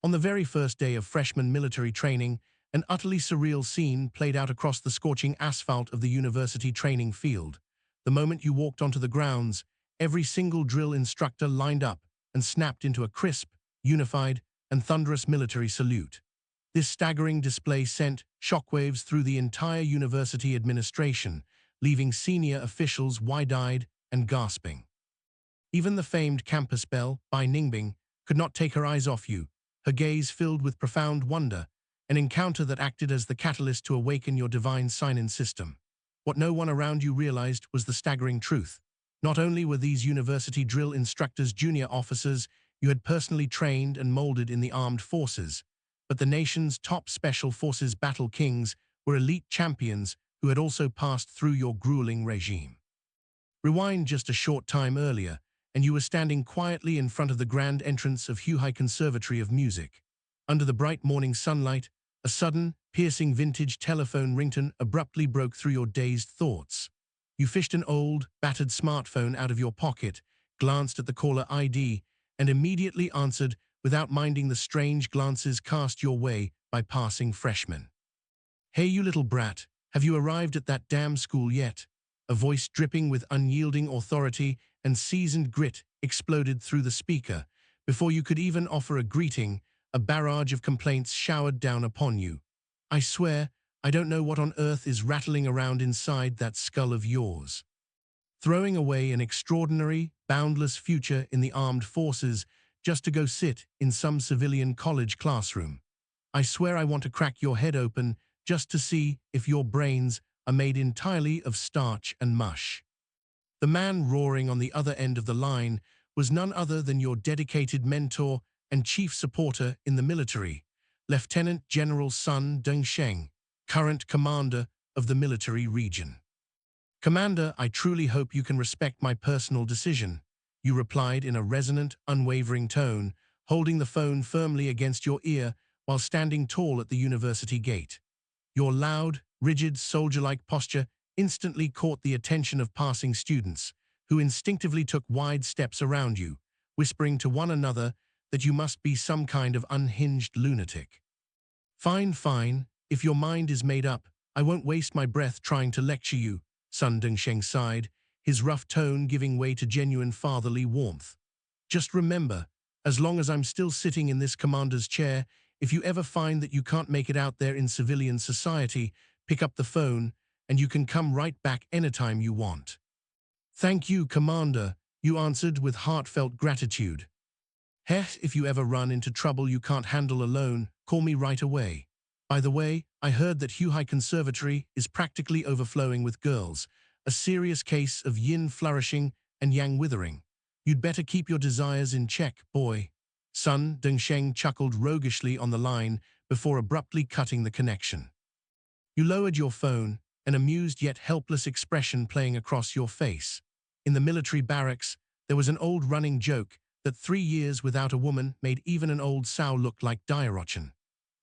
On the very first day of freshman military training, an utterly surreal scene played out across the scorching asphalt of the university training field. The moment you walked onto the grounds, every single drill instructor lined up and snapped into a crisp, unified, and thunderous military salute. This staggering display sent shockwaves through the entire university administration, leaving senior officials wide-eyed and gasping. Even the famed campus belle, Bai Ningbing, could not take her eyes off you, her gaze filled with profound wonder, an encounter that acted as the catalyst to awaken your divine sign-in system. What no one around you realized was the staggering truth. Not only were these university drill instructors junior officers you had personally trained and molded in the armed forces, but the nation's top special forces battle kings were elite champions who had also passed through your grueling regime. Rewind just a short time earlier, and you were standing quietly in front of the grand entrance of Huhai Conservatory of Music. Under the bright morning sunlight, a sudden, piercing vintage telephone ringtone abruptly broke through your dazed thoughts. You fished an old, battered smartphone out of your pocket, glanced at the caller ID, and immediately answered without minding the strange glances cast your way by passing freshmen. "Hey, you little brat, have you arrived at that damn school yet?" A voice dripping with unyielding authority and seasoned grit exploded through the speaker. Before you could even offer a greeting, a barrage of complaints showered down upon you. "I swear, I don't know what on earth is rattling around inside that skull of yours." Throwing away an extraordinary, boundless future in the armed forces just to go sit in some civilian college classroom. "I swear I want to crack your head open just to see if your brains are made entirely of starch and mush." The man roaring on the other end of the line was none other than your dedicated mentor and chief supporter in the military, Lieutenant General Sun Dengsheng, current commander of the military region. "Commander, I truly hope you can respect my personal decision," you replied in a resonant, unwavering tone, holding the phone firmly against your ear while standing tall at the university gate. Your loud, rigid, soldier-like posture instantly caught the attention of passing students, who instinctively took wide steps around you, whispering to one another that you must be some kind of unhinged lunatic. "Fine, fine, if your mind is made up, I won't waste my breath trying to lecture you," Sun Dengsheng sighed, his rough tone giving way to genuine fatherly warmth. "Just remember, as long as I'm still sitting in this commander's chair, if you ever find that you can't make it out there in civilian society, pick up the phone, and you can come right back anytime you want." "Thank you, Commander," you answered with heartfelt gratitude. "Heh, if you ever run into trouble you can't handle alone, call me right away. By the way, I heard that Huhai Conservatory is practically overflowing with girls, a serious case of yin flourishing and yang withering. You'd better keep your desires in check, boy." Sun Dengsheng chuckled roguishly on the line before abruptly cutting the connection. You lowered your phone, an amused yet helpless expression playing across your face. In the military barracks, there was an old running joke that 3 years without a woman made even an old sow look like Diarochin.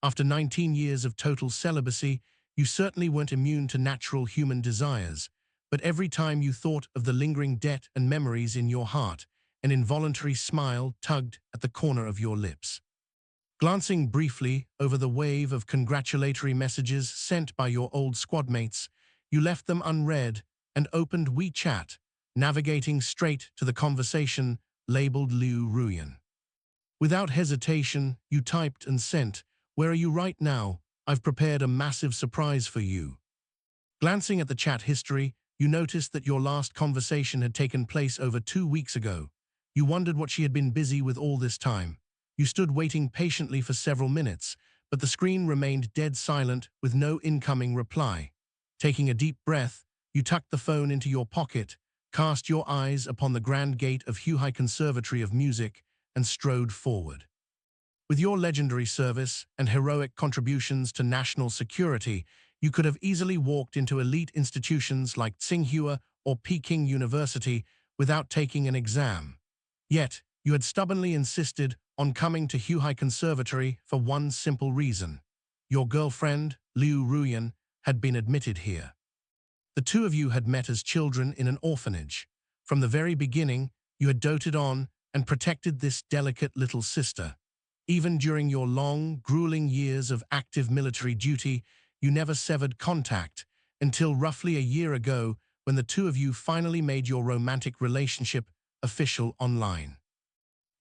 After 19 years of total celibacy, you certainly weren't immune to natural human desires, but every time you thought of the lingering debt and memories in your heart, an involuntary smile tugged at the corner of your lips. Glancing briefly over the wave of congratulatory messages sent by your old squadmates, you left them unread and opened WeChat, navigating straight to the conversation labeled Liu Ruyan. Without hesitation, you typed and sent, "Where are you right now? I've prepared a massive surprise for you." Glancing at the chat history, you noticed that your last conversation had taken place over 2 weeks ago. You wondered what she had been busy with all this time. You stood waiting patiently for several minutes, but the screen remained dead silent with no incoming reply. Taking a deep breath, you tucked the phone into your pocket, cast your eyes upon the grand gate of Huhai Conservatory of Music, and strode forward. With your legendary service and heroic contributions to national security, you could have easily walked into elite institutions like Tsinghua or Peking University without taking an exam. Yet, you had stubbornly insisted on coming to Huhai Conservatory for one simple reason. Your girlfriend, Liu Ruyan, had been admitted here. The two of you had met as children in an orphanage. From the very beginning, you had doted on and protected this delicate little sister. Even during your long, grueling years of active military duty, you never severed contact until roughly a year ago when the two of you finally made your romantic relationship official online.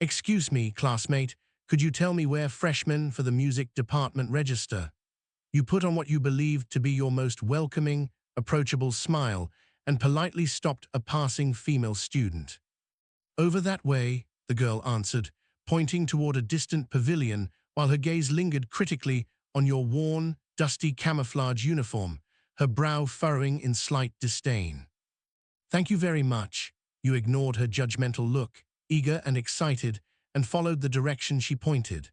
Excuse me, classmate, could you tell me where Freshmen for the music department register? You put on what you believed to be your most welcoming, approachable smile and politely stopped a passing female student. Over that way, the girl answered, pointing toward a distant pavilion while her gaze lingered critically on your worn, dusty camouflage uniform, her brow furrowing in slight disdain. Thank you very much. You ignored her judgmental look, eager and excited, and followed the direction she pointed.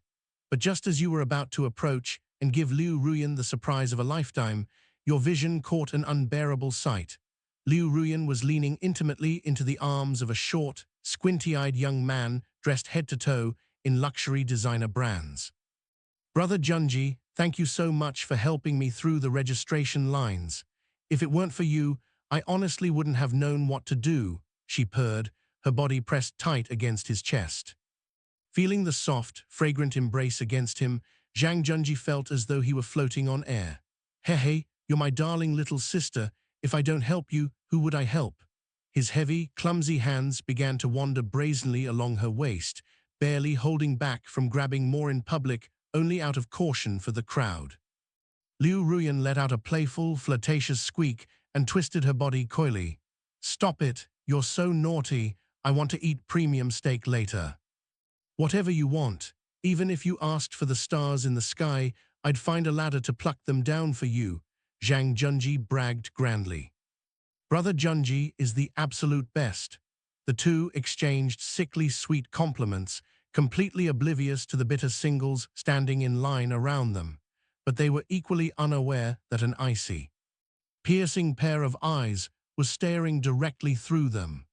But just as you were about to approach and give Liu Ruyan the surprise of a lifetime, your vision caught an unbearable sight. Liu Ruyan was leaning intimately into the arms of a short, squinty-eyed young man dressed head to toe in luxury designer brands. Brother Junji, thank you so much for helping me through the registration lines. If it weren't for you, I honestly wouldn't have known what to do, she purred, her body pressed tight against his chest. Feeling the soft, fragrant embrace against him, Zhang Junji felt as though he were floating on air. Hey, you're my darling little sister. If I don't help you, who would I help? His heavy, clumsy hands began to wander brazenly along her waist, barely holding back from grabbing more in public, only out of caution for the crowd. Liu Ruyan let out a playful, flirtatious squeak and twisted her body coyly. Stop it, you're so naughty, I want to eat premium steak later. Whatever you want, even if you asked for the stars in the sky, I'd find a ladder to pluck them down for you, Zhang Junji bragged grandly. Brother Junji is the absolute best. The two exchanged sickly sweet compliments, completely oblivious to the bitter singles standing in line around them, but they were equally unaware that an icy, piercing pair of eyes was staring directly through them.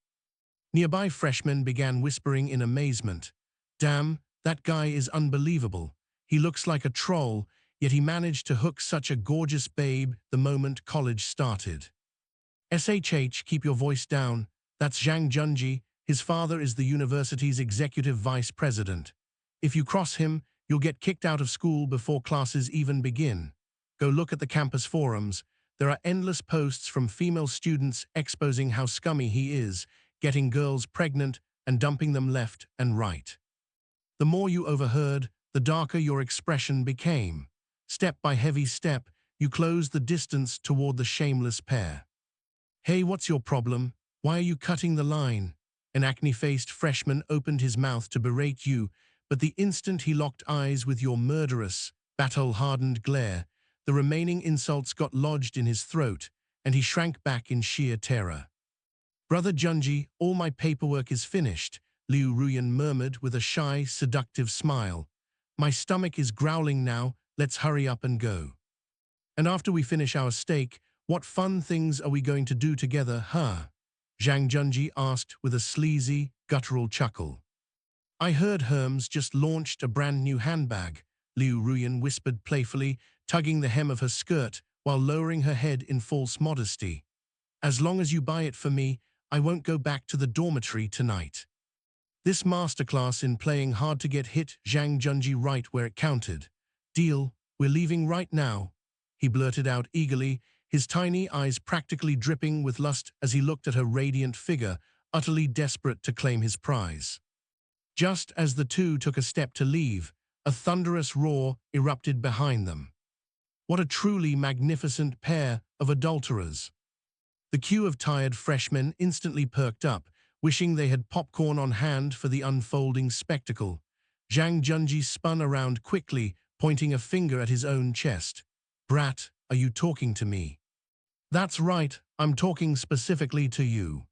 Nearby freshmen began whispering in amazement, Damn, that guy is unbelievable. He looks like a troll, yet he managed to hook such a gorgeous babe the moment college started. SHH, keep your voice down. That's Zhang Junji. His father is the university's executive vice president. If you cross him, you'll get kicked out of school before classes even begin. Go look at the campus forums. There are endless posts from female students exposing how scummy he is, getting girls pregnant and dumping them left and right. The more you overheard, the darker your expression became. Step by heavy step, you closed the distance toward the shameless pair. Hey, what's your problem? Why are you cutting the line? An acne-faced freshman opened his mouth to berate you, but the instant he locked eyes with your murderous, battle-hardened glare, the remaining insults got lodged in his throat, and he shrank back in sheer terror. Brother Junji, all my paperwork is finished, Liu Ruyan murmured with a shy, seductive smile. My stomach is growling now, let's hurry up and go. And after we finish our steak, what fun things are we going to do together, huh? Zhang Junji asked with a sleazy, guttural chuckle. I heard Hermes just launched a brand new handbag, Liu Ruyan whispered playfully, tugging the hem of her skirt while lowering her head in false modesty. As long as you buy it for me, I won't go back to the dormitory tonight. This masterclass in playing hard to get hit Zhang Junji right where it counted. Deal, we're leaving right now, he blurted out eagerly, his tiny eyes practically dripping with lust as he looked at her radiant figure, utterly desperate to claim his prize. Just as the two took a step to leave, a thunderous roar erupted behind them. What a truly magnificent pair of adulterers. The queue of tired freshmen instantly perked up, wishing they had popcorn on hand for the unfolding spectacle. Zhang Junji spun around quickly, pointing a finger at his own chest. Brat, are you talking to me? That's right, I'm talking specifically to you.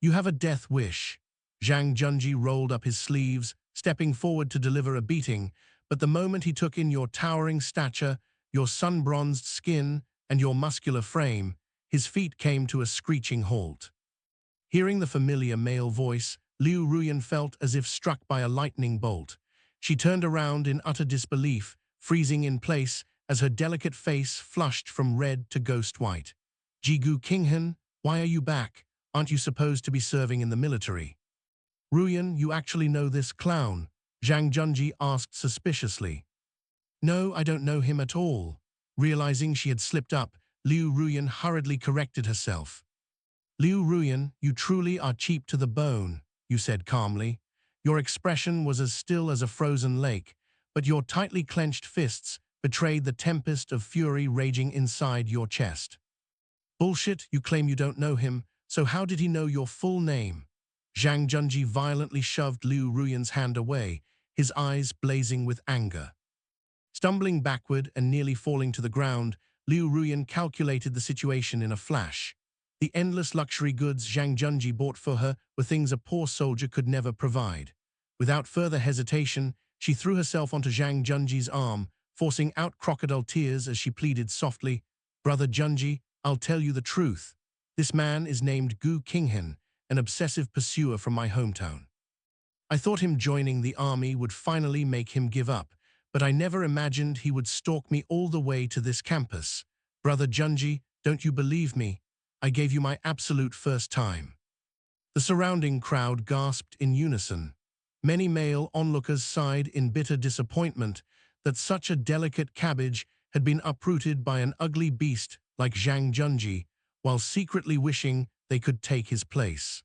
You have a death wish. Zhang Junji rolled up his sleeves, stepping forward to deliver a beating, but the moment he took in your towering stature, your sun-bronzed skin, and your muscular frame, his feet came to a screeching halt. Hearing the familiar male voice, Liu Ruyan felt as if struck by a lightning bolt. She turned around in utter disbelief, freezing in place as her delicate face flushed from red to ghost white. Gu Qinghan, why are you back? Aren't you supposed to be serving in the military? Ruyan, you actually know this clown, Zhang Junji asked suspiciously. No, I don't know him at all. Realizing she had slipped up, Liu Ruyan hurriedly corrected herself. Liu Ruyan, you truly are cheap to the bone, you said calmly. Your expression was as still as a frozen lake, but your tightly clenched fists betrayed the tempest of fury raging inside your chest. Bullshit, you claim you don't know him, so how did he know your full name? Zhang Junji violently shoved Liu Ruyan's hand away, his eyes blazing with anger. Stumbling backward and nearly falling to the ground, Liu Ruyan calculated the situation in a flash. The endless luxury goods Zhang Junji bought for her were things a poor soldier could never provide. Without further hesitation, she threw herself onto Zhang Junji's arm, forcing out crocodile tears as she pleaded softly, Brother Junji, I'll tell you the truth. This man is named Gu Qinghan, an obsessive pursuer from my hometown. I thought him joining the army would finally make him give up, but I never imagined he would stalk me all the way to this campus. Brother Junji, don't you believe me? I gave you my absolute first time. The surrounding crowd gasped in unison. Many male onlookers sighed in bitter disappointment that such a delicate cabbage had been uprooted by an ugly beast like Zhang Junji, while secretly wishing they could take his place.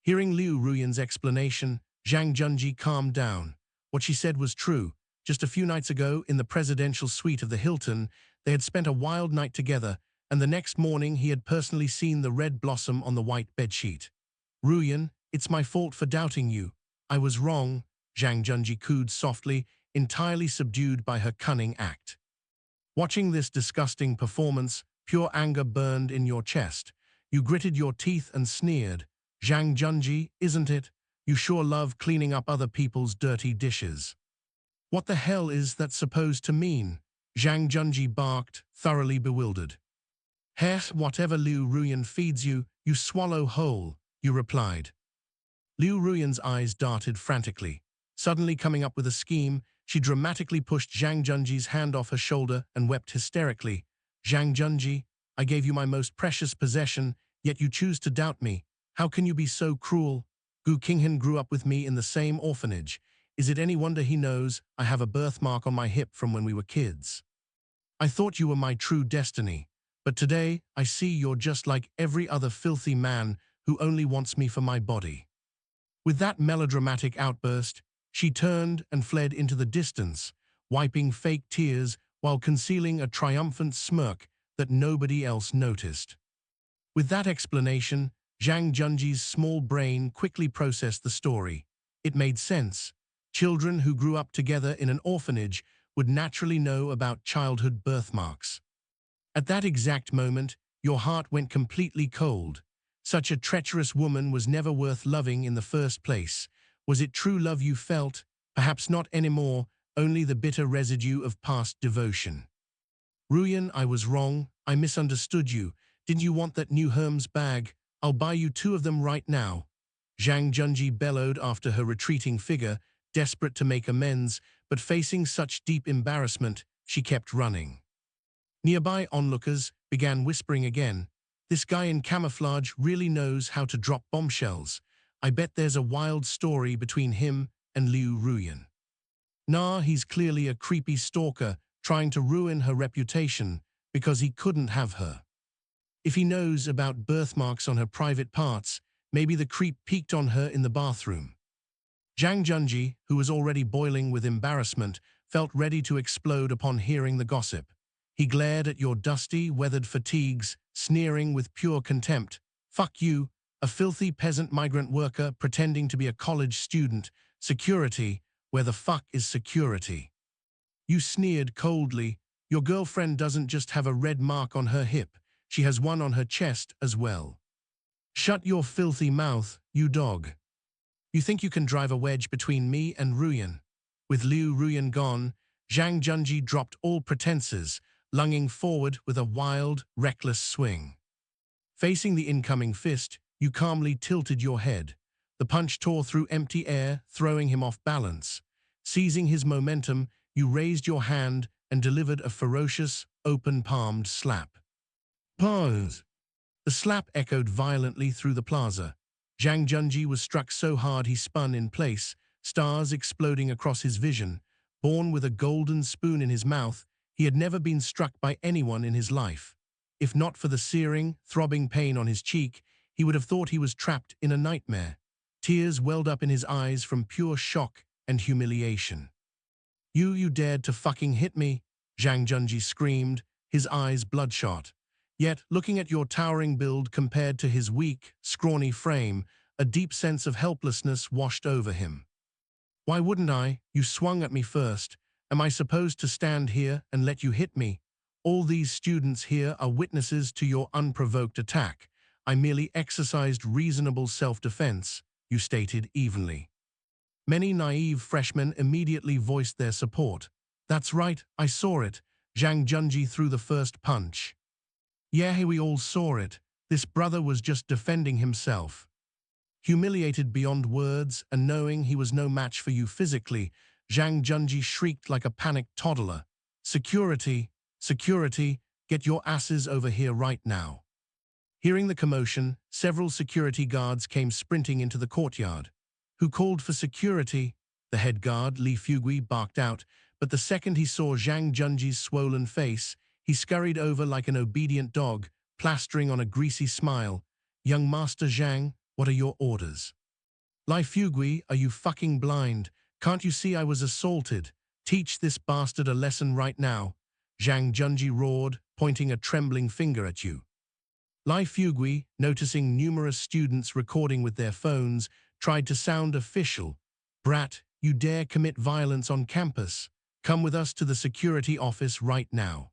Hearing Liu Ruyan's explanation, Zhang Junji calmed down. What she said was true. Just a few nights ago, in the presidential suite of the Hilton, they had spent a wild night together, and the next morning he had personally seen the red blossom on the white bedsheet. Ruyan, it's my fault for doubting you. I was wrong, Zhang Junji cooed softly, entirely subdued by her cunning act. Watching this disgusting performance, pure anger burned in your chest. You gritted your teeth and sneered. Zhang Junji, isn't it? You sure love cleaning up other people's dirty dishes. What the hell is that supposed to mean? Zhang Junji barked, thoroughly bewildered. Heir, whatever Liu Ruyan feeds you, you swallow whole, you replied. Liu Ruyan's eyes darted frantically. Suddenly coming up with a scheme, she dramatically pushed Zhang Junji's hand off her shoulder and wept hysterically. Zhang Junji, I gave you my most precious possession, yet you choose to doubt me. How can you be so cruel? Gu Qinghan grew up with me in the same orphanage. Is it any wonder he knows I have a birthmark on my hip from when we were kids? I thought you were my true destiny, but today I see you're just like every other filthy man who only wants me for my body. With that melodramatic outburst, she turned and fled into the distance, wiping fake tears while concealing a triumphant smirk that nobody else noticed. With that explanation, Zhang Junji's small brain quickly processed the story. It made sense. Children who grew up together in an orphanage would naturally know about childhood birthmarks. At that exact moment, your heart went completely cold. Such a treacherous woman was never worth loving in the first place. Was it true love you felt? Perhaps not anymore, only the bitter residue of past devotion. Ruyan, I was wrong. I misunderstood you. Didn't you want that new Hermes bag? I'll buy you 2 of them right now. Zhang Junji bellowed after her retreating figure, desperate to make amends, but facing such deep embarrassment, she kept running. Nearby onlookers began whispering again. This guy in camouflage really knows how to drop bombshells. I bet there's a wild story between him and Liu Ruyan. Nah, he's clearly a creepy stalker trying to ruin her reputation because he couldn't have her. If he knows about birthmarks on her private parts, maybe the creep peeked on her in the bathroom. Zhang Junji, who was already boiling with embarrassment, felt ready to explode upon hearing the gossip. He glared at your dusty, weathered fatigues, sneering with pure contempt. Fuck you, a filthy peasant migrant worker pretending to be a college student. Security, where the fuck is security? You sneered coldly. Your girlfriend doesn't just have a red mark on her hip, she has one on her chest as well. Shut your filthy mouth, you dog. You think you can drive a wedge between me and Ruyan? With Liu Ruyan gone, Zhang Junji dropped all pretenses, lunging forward with a wild, reckless swing. Facing the incoming fist, you calmly tilted your head. The punch tore through empty air, throwing him off balance. Seizing his momentum, you raised your hand and delivered a ferocious, open-palmed slap. Pause. The slap echoed violently through the plaza. Zhang Junji was struck so hard he spun in place, stars exploding across his vision. Born with a golden spoon in his mouth, he had never been struck by anyone in his life. If not for the searing, throbbing pain on his cheek, he would have thought he was trapped in a nightmare. Tears welled up in his eyes from pure shock and humiliation. You dared to fucking hit me," Zhang Junji screamed, his eyes bloodshot. Yet, looking at your towering build compared to his weak, scrawny frame, a deep sense of helplessness washed over him. "Why wouldn't I? You swung at me first. Am I supposed to stand here and let you hit me? All these students here are witnesses to your unprovoked attack. I merely exercised reasonable self-defense," you stated evenly. Many naive freshmen immediately voiced their support. "That's right, I saw it." Zhang Junji threw the first punch. "Yeah, we all saw it. This brother was just defending himself." Humiliated beyond words and knowing he was no match for you physically, Zhang Junji shrieked like a panicked toddler. "Security! Security! Get your asses over here right now." Hearing the commotion, several security guards came sprinting into the courtyard. "Who called for security?" The head guard, Li Fugui, barked out, but the second he saw Zhang Junji's swollen face, he scurried over like an obedient dog, plastering on a greasy smile. "Young Master Zhang, what are your orders?" "Li Fugui, are you fucking blind? Can't you see I was assaulted? Teach this bastard a lesson right now," Zhang Junji roared, pointing a trembling finger at you. Li Fugui, noticing numerous students recording with their phones, tried to sound official. "Brat, you dare commit violence on campus? Come with us to the security office right now."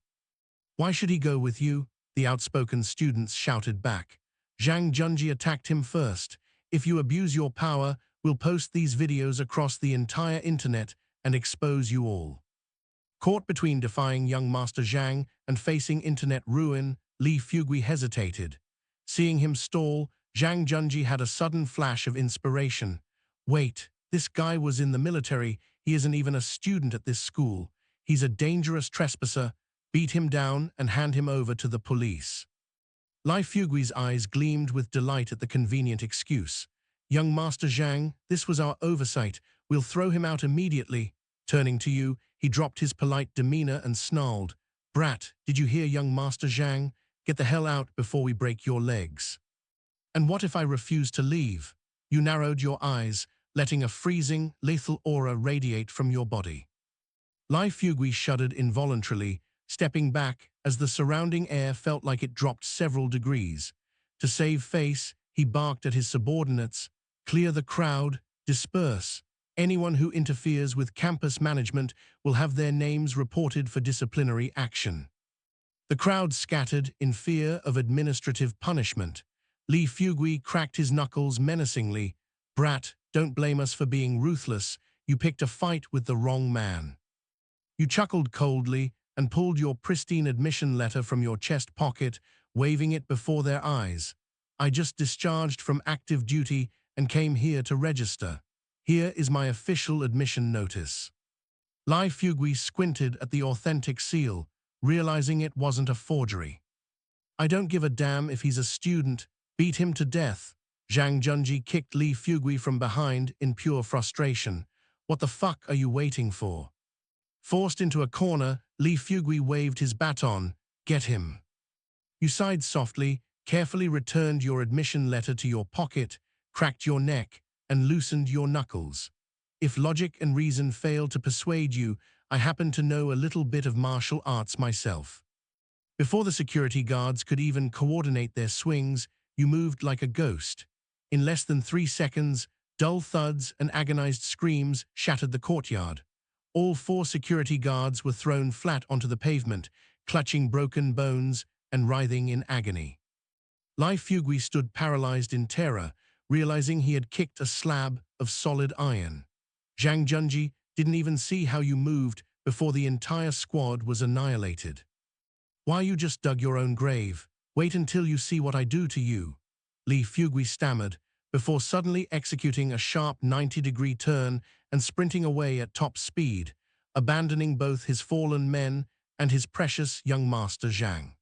"Why should he go with you?" the outspoken students shouted back. Zhang Junji attacked him first. "If you abuse your power, we'll post these videos across the entire internet and expose you all." Caught between defying young Master Zhang and facing internet ruin, Li Fugui hesitated. Seeing him stall, Zhang Junji had a sudden flash of inspiration. "Wait, this guy was in the military. He isn't even a student at this school. He's a dangerous trespasser. Beat him down and hand him over to the police." Li Fugui's eyes gleamed with delight at the convenient excuse. "Young Master Zhang, this was our oversight. We'll throw him out immediately." Turning to you, he dropped his polite demeanor and snarled, "Brat, did you hear young Master Zhang? Get the hell out before we break your legs." "And what if I refuse to leave?" You narrowed your eyes, letting a freezing, lethal aura radiate from your body. Li Fugui shuddered involuntarily, stepping back as the surrounding air felt like it dropped several degrees. To save face, he barked at his subordinates, "Clear the crowd, disperse. Anyone who interferes with campus management will have their names reported for disciplinary action." The crowd scattered in fear of administrative punishment. Li Fugui cracked his knuckles menacingly. "Brat, don't blame us for being ruthless. You picked a fight with the wrong man." You chuckled coldly and pulled your pristine admission letter from your chest pocket, waving it before their eyes. "I just discharged from active duty and came here to register. Here is my official admission notice." Li Fugui squinted at the authentic seal, realizing it wasn't a forgery. "I don't give a damn if he's a student. Beat him to death." Zhang Junji kicked Li Fugui from behind in pure frustration. "What the fuck are you waiting for?" Forced into a corner, Li Fugui waved his baton. "Get him." You sighed softly, carefully returned your admission letter to your pocket, cracked your neck, and loosened your knuckles. If logic and reason failed to persuade you, I happen to know a little bit of martial arts myself. Before the security guards could even coordinate their swings, you moved like a ghost. In less than 3 seconds, dull thuds and agonized screams shattered the courtyard. All 4 security guards were thrown flat onto the pavement, clutching broken bones and writhing in agony. Li Fugui stood paralyzed in terror, realizing he had kicked a slab of solid iron. Zhang Junji didn't even see how you moved before the entire squad was annihilated. "Why you just dug your own grave? Wait until you see what I do to you," Li Fugui stammered, before suddenly executing a sharp 90-degree turn and sprinting away at top speed, abandoning both his fallen men and his precious young master Zhang.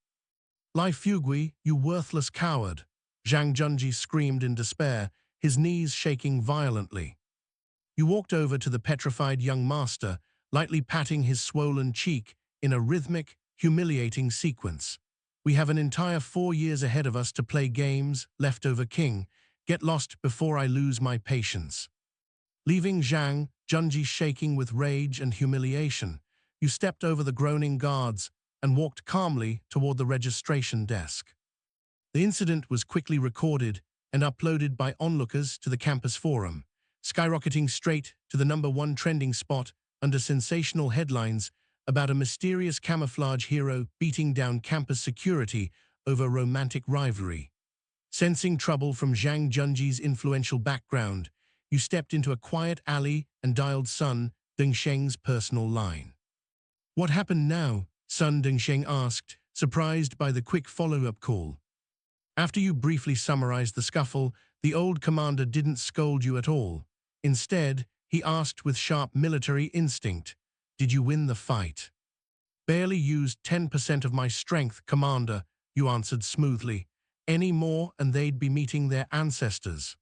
"Li Fugui, you worthless coward!" Zhang Junji screamed in despair, his knees shaking violently. You walked over to the petrified young master, lightly patting his swollen cheek in a rhythmic, humiliating sequence. We have an entire 4 years ahead of us to play games, leftover king. Get lost before I lose my patience. Leaving Zhang Junji shaking with rage and humiliation, you stepped over the groaning guards and walked calmly toward the registration desk. The incident was quickly recorded and uploaded by onlookers to the campus forum, skyrocketing straight to the #1 trending spot under sensational headlines about a mysterious camouflage hero beating down campus security over romantic rivalry. Sensing trouble from Zhang Junji's influential background, you stepped into a quiet alley and dialed Sun Dengsheng's personal line. "What happened now?" Sun Dengsheng asked, surprised by the quick follow-up call. After you briefly summarized the scuffle, the old commander didn't scold you at all. Instead, he asked with sharp military instinct, "Did you win the fight?" "Barely used 10% of my strength, Commander," you answered smoothly. "Any more and they'd be meeting their ancestors."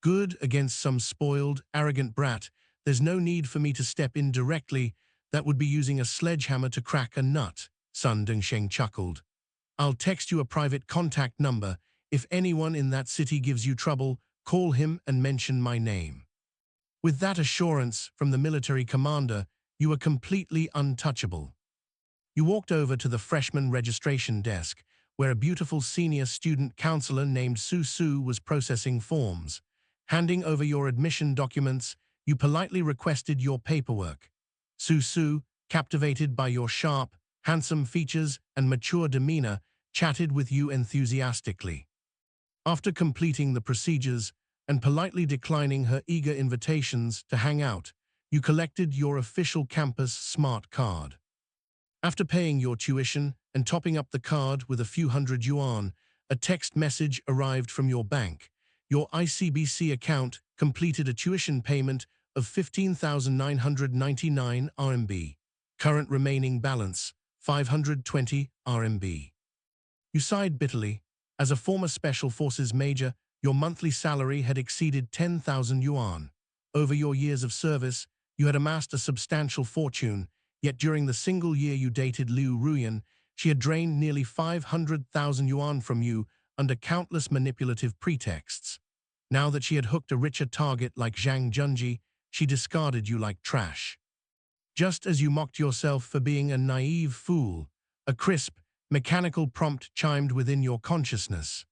"Good against some spoiled, arrogant brat. There's no need for me to step in directly. That would be using a sledgehammer to crack a nut," Sun Dengsheng chuckled. "I'll text you a private contact number. If anyone in that city gives you trouble, call him and mention my name." With that assurance from the military commander, you were completely untouchable. You walked over to the freshman registration desk, where a beautiful senior student counselor named Su Su was processing forms. Handing over your admission documents, you politely requested your paperwork. Su Su, captivated by your sharp, handsome features and mature demeanor, chatted with you enthusiastically. After completing the procedures and politely declining her eager invitations to hang out, you collected your official campus smart card. After paying your tuition and topping up the card with a few hundred yuan, a text message arrived from your bank. Your ICBC account completed a tuition payment of 15,999 RMB. Current remaining balance, 520 RMB. You sighed bitterly. As a former Special Forces major, your monthly salary had exceeded 10,000 yuan. Over your years of service, you had amassed a substantial fortune, yet during the single year you dated Liu Ruyan, she had drained nearly 500,000 yuan from you under countless manipulative pretexts. Now that she had hooked a richer target like Zhang Junji, she discarded you like trash. Just as you mocked yourself for being a naive fool, a crisp, mechanical prompt chimed within your consciousness.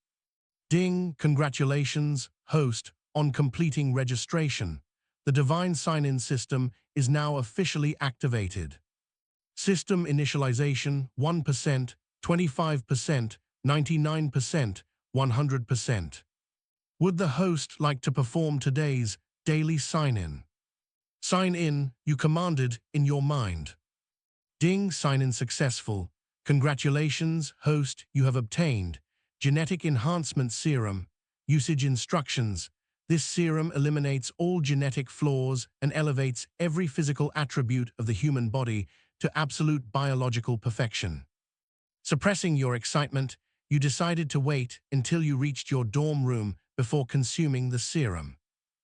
"Ding, congratulations, host, on completing registration. The Divine Sign-In system is now officially activated. System initialization 1%, 25%, 99%, 100%. Would the host like to perform today's daily sign-in?" "Sign in," you commanded in your mind. "Ding, sign-in successful. Congratulations, host, you have obtained Genetic Enhancement Serum. Usage instructions. This serum eliminates all genetic flaws and elevates every physical attribute of the human body to absolute biological perfection." Suppressing your excitement, you decided to wait until you reached your dorm room before consuming the serum.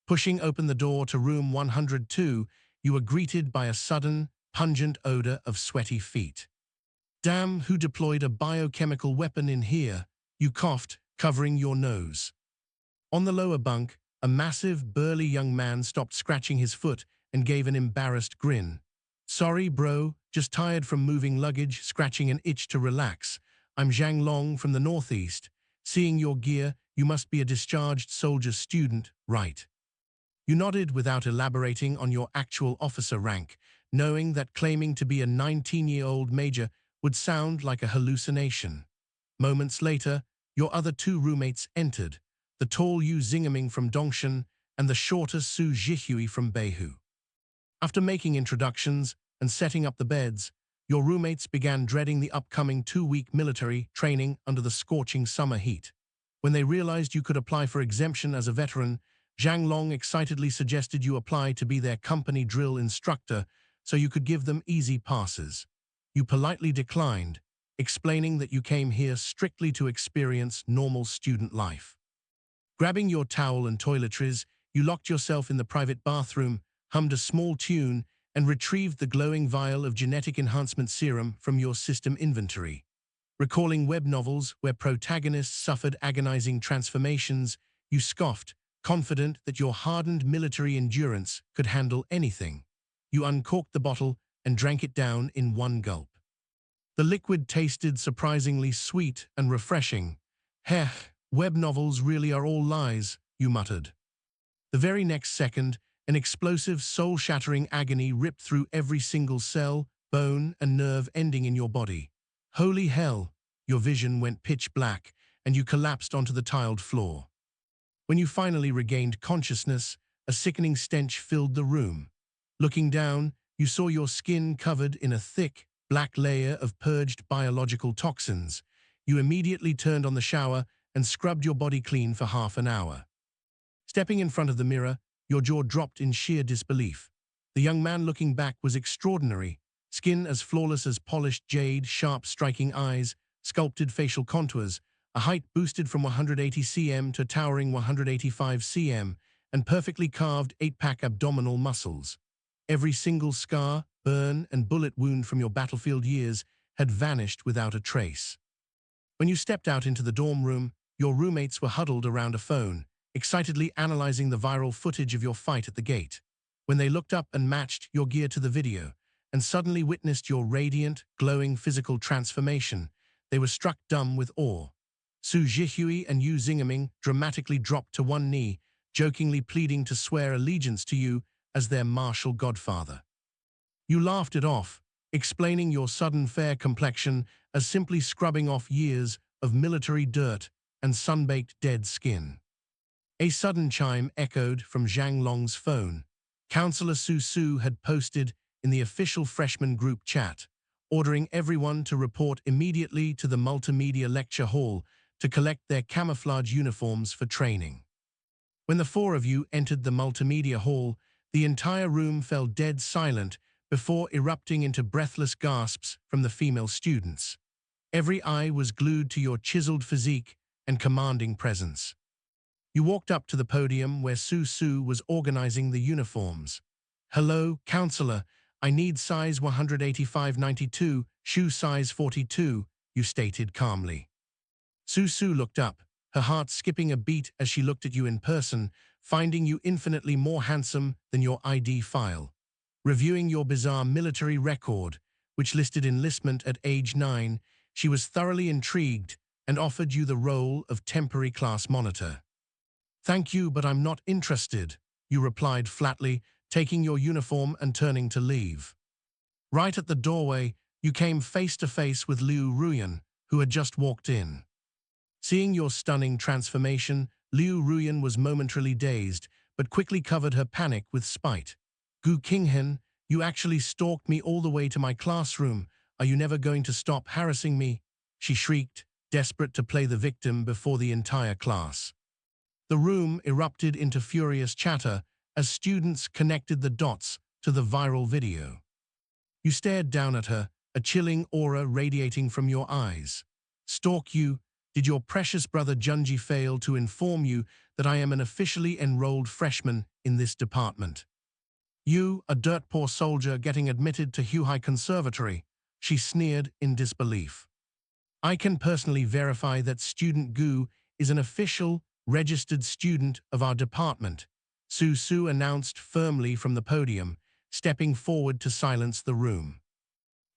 Pushing open the door to room 102, you were greeted by a sudden, pungent odor of sweaty feet. "Damn, who deployed a biochemical weapon in here?" you coughed, covering your nose. On the lower bunk, a massive, burly young man stopped scratching his foot and gave an embarrassed grin. "Sorry, bro, just tired from moving luggage, scratching an itch to relax. I'm Zhang Long from the Northeast. Seeing your gear, you must be a discharged soldier student, right?" You nodded without elaborating on your actual officer rank, knowing that claiming to be a 19-year-old major would sound like a hallucination. Moments later, your other two roommates entered, the tall Yu Xingming from Dongshan and the shorter Su Zhihui from Beihu. After making introductions and setting up the beds, your roommates began dreading the upcoming 2-week military training under the scorching summer heat. When they realized you could apply for exemption as a veteran, Zhang Long excitedly suggested you apply to be their company drill instructor so you could give them easy passes. You politely declined, explaining that you came here strictly to experience normal student life. Grabbing your towel and toiletries, you locked yourself in the private bathroom, hummed a small tune, and retrieved the glowing vial of genetic enhancement serum from your system inventory. Recalling web novels where protagonists suffered agonizing transformations, you scoffed, confident that your hardened military endurance could handle anything. You uncorked the bottle and drank it down in one gulp. The liquid tasted surprisingly sweet and refreshing. Heh, web novels really are all lies, you muttered. The very next second, an explosive, soul-shattering agony ripped through every single cell, bone, and nerve ending in your body. Holy hell! Your vision went pitch black, and you collapsed onto the tiled floor. When you finally regained consciousness, a sickening stench filled the room. Looking down, you saw your skin covered in a thick, black layer of purged biological toxins. You immediately turned on the shower and scrubbed your body clean for half an hour. Stepping in front of the mirror, your jaw dropped in sheer disbelief. The young man looking back was extraordinary. Skin as flawless as polished jade, sharp striking eyes, sculpted facial contours, a height boosted from 180 cm to towering 185 cm, and perfectly carved 8-pack abdominal muscles. Every single scar, burn, and bullet wound from your battlefield years had vanished without a trace. When you stepped out into the dorm room, your roommates were huddled around a phone, excitedly analyzing the viral footage of your fight at the gate. When they looked up and matched your gear to the video, and suddenly witnessed your radiant, glowing physical transformation, they were struck dumb with awe. Su Jihui and Yu Xingming dramatically dropped to one knee, jokingly pleading to swear allegiance to you as their martial godfather. You laughed it off, explaining your sudden fair complexion as simply scrubbing off years of military dirt and sun-baked dead skin. A sudden chime echoed from Zhang Long's phone. Counselor Su Su had posted in the official freshman group chat, ordering everyone to report immediately to the multimedia lecture hall to collect their camouflage uniforms for training. When the four of you entered the multimedia hall, the entire room fell dead silent before erupting into breathless gasps from the female students. Every eye was glued to your chiseled physique and commanding presence. You walked up to the podium where Su Su was organizing the uniforms. "Hello, counselor. I need size 185-92, shoe size 42, you stated calmly. Su Su looked up, her heart skipping a beat as she looked at you in person, finding you infinitely more handsome than your ID file. Reviewing your bizarre military record, which listed enlistment at age 9, she was thoroughly intrigued and offered you the role of temporary class monitor. "Thank you, but I'm not interested," you replied flatly, taking your uniform and turning to leave. Right at the doorway, you came face to face with Liu Ruyan, who had just walked in. Seeing your stunning transformation, Liu Ruyan was momentarily dazed, but quickly covered her panic with spite. "Gu Qinghan, you actually stalked me all the way to my classroom. Are you never going to stop harassing me?" she shrieked, desperate to play the victim before the entire class. The room erupted into furious chatter as students connected the dots to the viral video. You stared down at her, a chilling aura radiating from your eyes. "Stalk you? Did your precious brother Junji fail to inform you that I am an officially enrolled freshman in this department? You, a dirt-poor soldier getting admitted to Huhai Conservatory," she sneered in disbelief. "I can personally verify that student Gu is an official, registered student of our department," Su Su announced firmly from the podium, stepping forward to silence the room.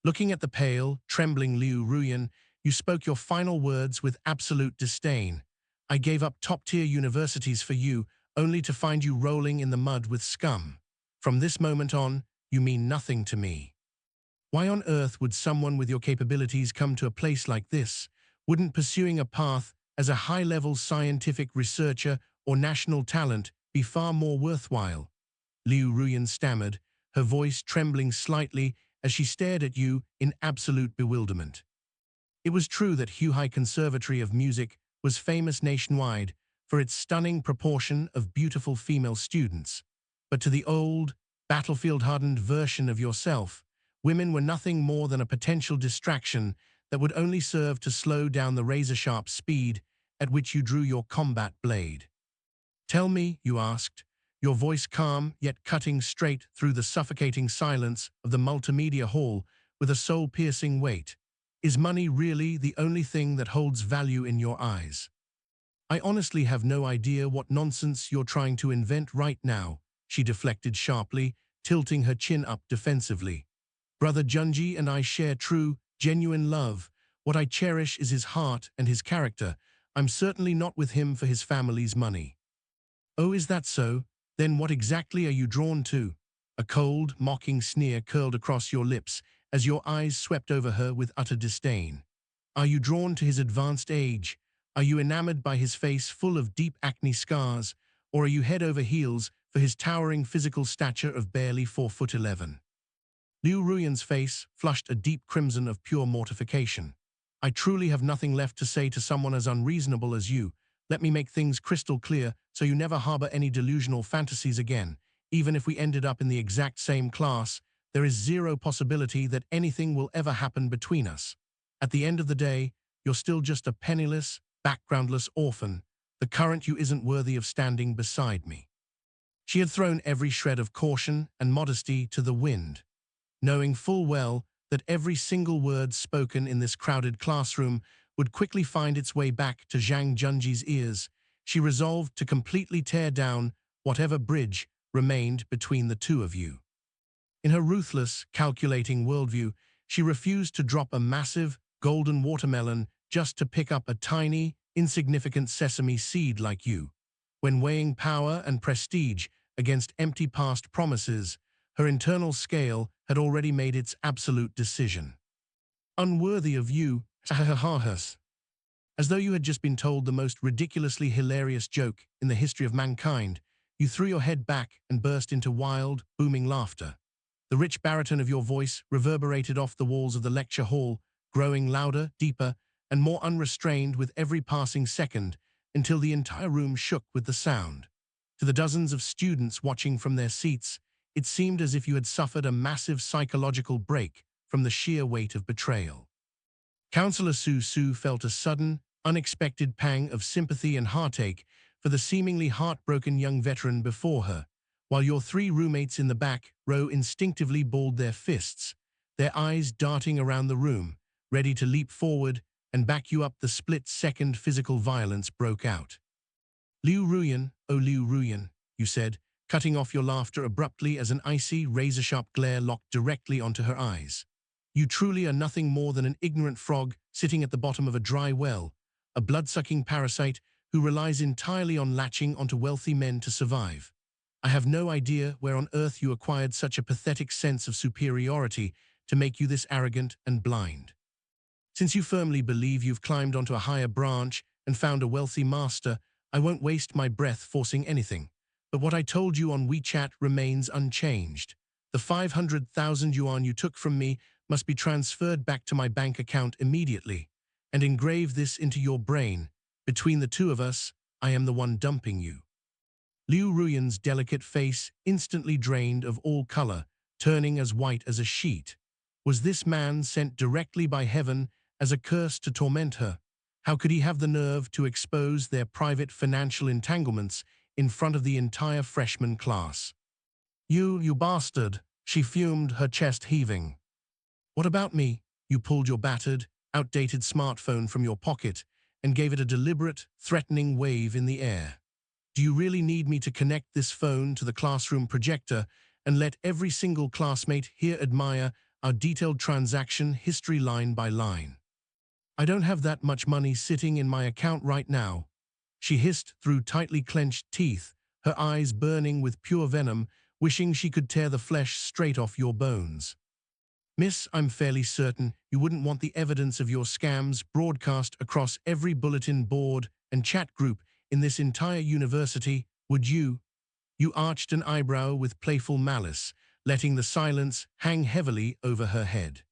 Looking at the pale, trembling Liu Ruyan, you spoke your final words with absolute disdain. "I gave up top-tier universities for you, only to find you rolling in the mud with scum. From this moment on, you mean nothing to me. Why on earth would someone with your capabilities come to a place like this? Wouldn't pursuing a path as a high-level scientific researcher or national talent be far more worthwhile?" Liu Ruyan stammered, her voice trembling slightly as she stared at you in absolute bewilderment. It was true that Huhai Conservatory of Music was famous nationwide for its stunning proportion of beautiful female students. But to the old, battlefield-hardened version of yourself, women were nothing more than a potential distraction that would only serve to slow down the razor-sharp speed at which you drew your combat blade. "Tell me," you asked, your voice calm yet cutting straight through the suffocating silence of the multimedia hall with a soul-piercing weight. Is money really the only thing that holds value in your eyes? I honestly have no idea what nonsense you're trying to invent right now, she deflected sharply, tilting her chin up defensively. Brother Junji and I share true, genuine love. What I cherish is his heart and his character. I'm certainly not with him for his family's money. Oh, is that so? Then what exactly are you drawn to? A cold, mocking sneer curled across your lips as your eyes swept over her with utter disdain. Are you drawn to his advanced age? Are you enamored by his face full of deep acne scars? Or are you head over heels for his towering physical stature of barely 4'11"? Liu Ruyan's face flushed a deep crimson of pure mortification. I truly have nothing left to say to someone as unreasonable as you. Let me make things crystal clear so you never harbor any delusional fantasies again. Even if we ended up in the exact same class, there is zero possibility that anything will ever happen between us. At the end of the day, you're still just a penniless, backgroundless orphan. The current you isn't worthy of standing beside me. She had thrown every shred of caution and modesty to the wind. Knowing full well that every single word spoken in this crowded classroom would quickly find its way back to Zhang Junji's ears, she resolved to completely tear down whatever bridge remained between the two of you. In her ruthless, calculating worldview, she refused to drop a massive, golden watermelon just to pick up a tiny, insignificant sesame seed like you. When weighing power and prestige against empty past promises, her internal scale had already made its absolute decision. Unworthy of you, as though you had just been told the most ridiculously hilarious joke in the history of mankind, you threw your head back and burst into wild, booming laughter. The rich baritone of your voice reverberated off the walls of the lecture hall, growing louder, deeper, and more unrestrained with every passing second, until the entire room shook with the sound. To the dozens of students watching from their seats, it seemed as if you had suffered a massive psychological break from the sheer weight of betrayal. Counselor Su Su felt a sudden, unexpected pang of sympathy and heartache for the seemingly heartbroken young veteran before her, while your three roommates in the back row instinctively balled their fists, their eyes darting around the room, ready to leap forward and back you up the split-second physical violence broke out. Liu Ruyan, oh Liu Ruyan, you said, cutting off your laughter abruptly as an icy, razor-sharp glare locked directly onto her eyes. You truly are nothing more than an ignorant frog sitting at the bottom of a dry well, a blood-sucking parasite who relies entirely on latching onto wealthy men to survive. I have no idea where on earth you acquired such a pathetic sense of superiority to make you this arrogant and blind. Since you firmly believe you've climbed onto a higher branch and found a wealthy master, I won't waste my breath forcing anything. But what I told you on WeChat remains unchanged. The 500,000 yuan you took from me must be transferred back to my bank account immediately, and engrave this into your brain. Between the two of us, I am the one dumping you. Liu Ruyan's delicate face instantly drained of all color, turning as white as a sheet. Was this man sent directly by heaven as a curse to torment her? How could he have the nerve to expose their private financial entanglements in front of the entire freshman class? You bastard, she fumed, her chest heaving. What about me? You pulled your battered, outdated smartphone from your pocket and gave it a deliberate, threatening wave in the air. Do you really need me to connect this phone to the classroom projector and let every single classmate here admire our detailed transaction history line by line? I don't have that much money sitting in my account right now, she hissed through tightly clenched teeth, her eyes burning with pure venom, wishing she could tear the flesh straight off your bones. Miss, I'm fairly certain you wouldn't want the evidence of your scams broadcast across every bulletin board and chat group in this entire university, would you? You arched an eyebrow with playful malice, letting the silence hang heavily over her head.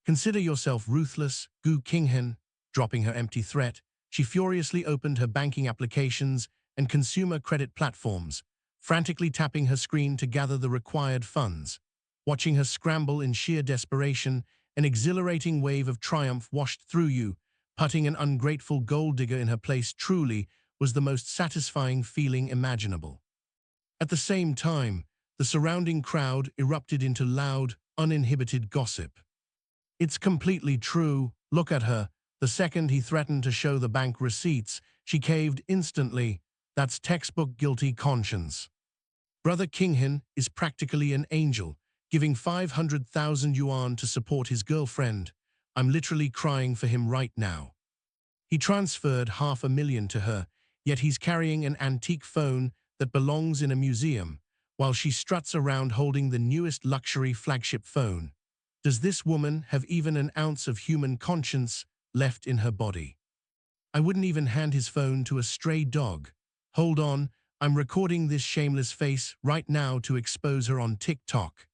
Consider yourself ruthless, Gu Qinghan. Dropping her empty threat, she furiously opened her banking applications and consumer credit platforms, frantically tapping her screen to gather the required funds. Watching her scramble in sheer desperation, an exhilarating wave of triumph washed through you. Putting an ungrateful gold digger in her place truly was the most satisfying feeling imaginable. At the same time, the surrounding crowd erupted into loud, uninhibited gossip. It's completely true. Look at her. The second he threatened to show the bank receipts, she caved instantly. That's textbook guilty conscience. Brother Qinghan is practically an angel, giving 500,000 yuan to support his girlfriend. I'm literally crying for him right now. He transferred 500,000 to her, yet he's carrying an antique phone that belongs in a museum, while she struts around holding the newest luxury flagship phone. Does this woman have even an ounce of human conscience left in her body? I wouldn't even hand his phone to a stray dog. Hold on, I'm recording this shameless face right now to expose her on TikTok.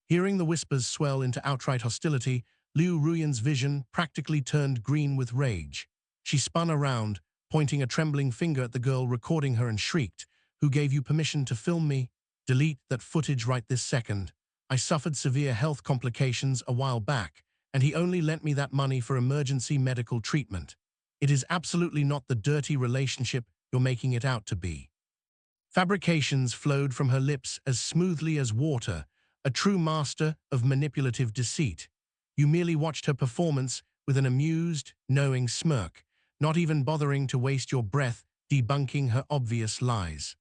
Hearing the whispers swell into outright hostility, Liu Ruyan's vision practically turned green with rage. She spun around, pointing a trembling finger at the girl recording her and shrieked, "Who gave you permission to film me? Delete that footage right this second. I suffered severe health complications a while back, and he only lent me that money for emergency medical treatment. It is absolutely not the dirty relationship you're making it out to be." Fabrications flowed from her lips as smoothly as water, a true master of manipulative deceit. You merely watched her performance with an amused, knowing smirk, not even bothering to waste your breath debunking her obvious lies.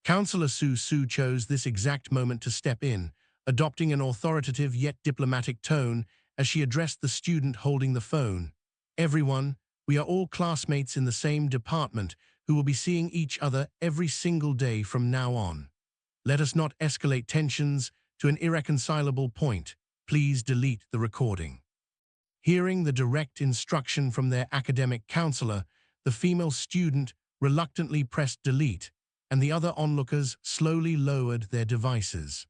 Counselor Su Su chose this exact moment to step in, adopting an authoritative yet diplomatic tone as she addressed the student holding the phone. "Everyone, we are all classmates in the same department who will be seeing each other every single day from now on. Let us not escalate tensions to an irreconcilable point. Please delete the recording." Hearing the direct instruction from their academic counselor, the female student reluctantly pressed delete, and the other onlookers slowly lowered their devices.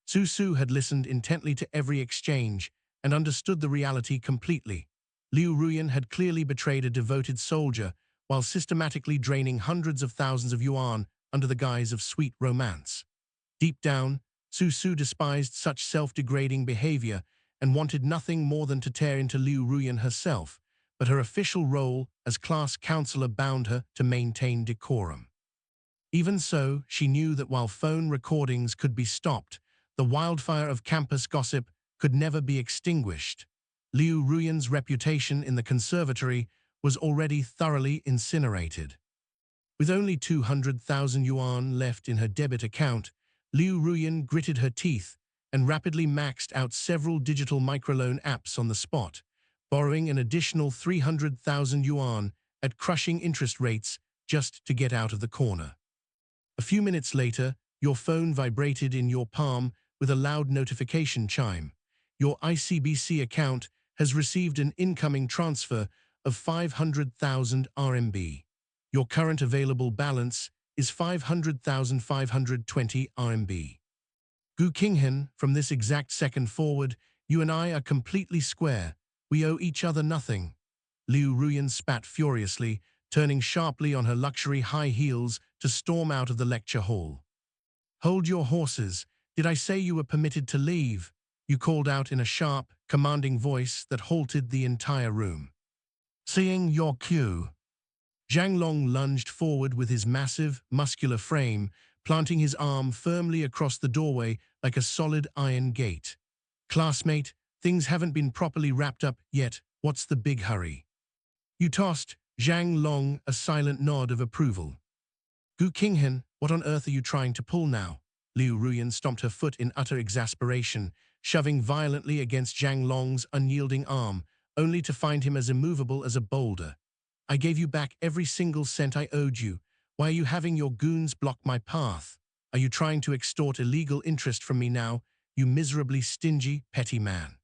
Su Su had listened intently to every exchange and understood the reality completely. Liu Ruyan had clearly betrayed a devoted soldier while systematically draining hundreds of thousands of yuan under the guise of sweet romance. Deep down, Su Su despised such self-degrading behavior and wanted nothing more than to tear into Liu Ruyan herself, but her official role as class counselor bound her to maintain decorum. Even so, she knew that while phone recordings could be stopped, the wildfire of campus gossip could never be extinguished. Liu Ruyan's reputation in the conservatory was already thoroughly incinerated. With only 200,000 yuan left in her debit account, Liu Ruyan gritted her teeth and rapidly maxed out several digital microloan apps on the spot, borrowing an additional 300,000 yuan at crushing interest rates just to get out of the corner. A few minutes later, your phone vibrated in your palm with a loud notification chime. Your ICBC account has received an incoming transfer of 500,000 RMB. Your current available balance is 500,520 RMB. Gu Qinghan, from this exact second forward, you and I are completely square. We owe each other nothing. Liu Ruyan spat furiously, turning sharply on her luxury high heels to storm out of the lecture hall. "Hold your horses. Did I say you were permitted to leave?" you called out in a sharp, commanding voice that halted the entire room. Seeing your cue, Zhang Long lunged forward with his massive, muscular frame, planting his arm firmly across the doorway like a solid iron gate. "Classmate, things haven't been properly wrapped up yet. What's the big hurry?" You tossed Zhang Long a silent nod of approval. "Gu Qinghan, what on earth are you trying to pull now?" Liu Ruyan stomped her foot in utter exasperation, shoving violently against Zhang Long's unyielding arm, only to find him as immovable as a boulder. "I gave you back every single cent I owed you. Why are you having your goons block my path? Are you trying to extort illegal interest from me now, you miserably stingy, petty man?"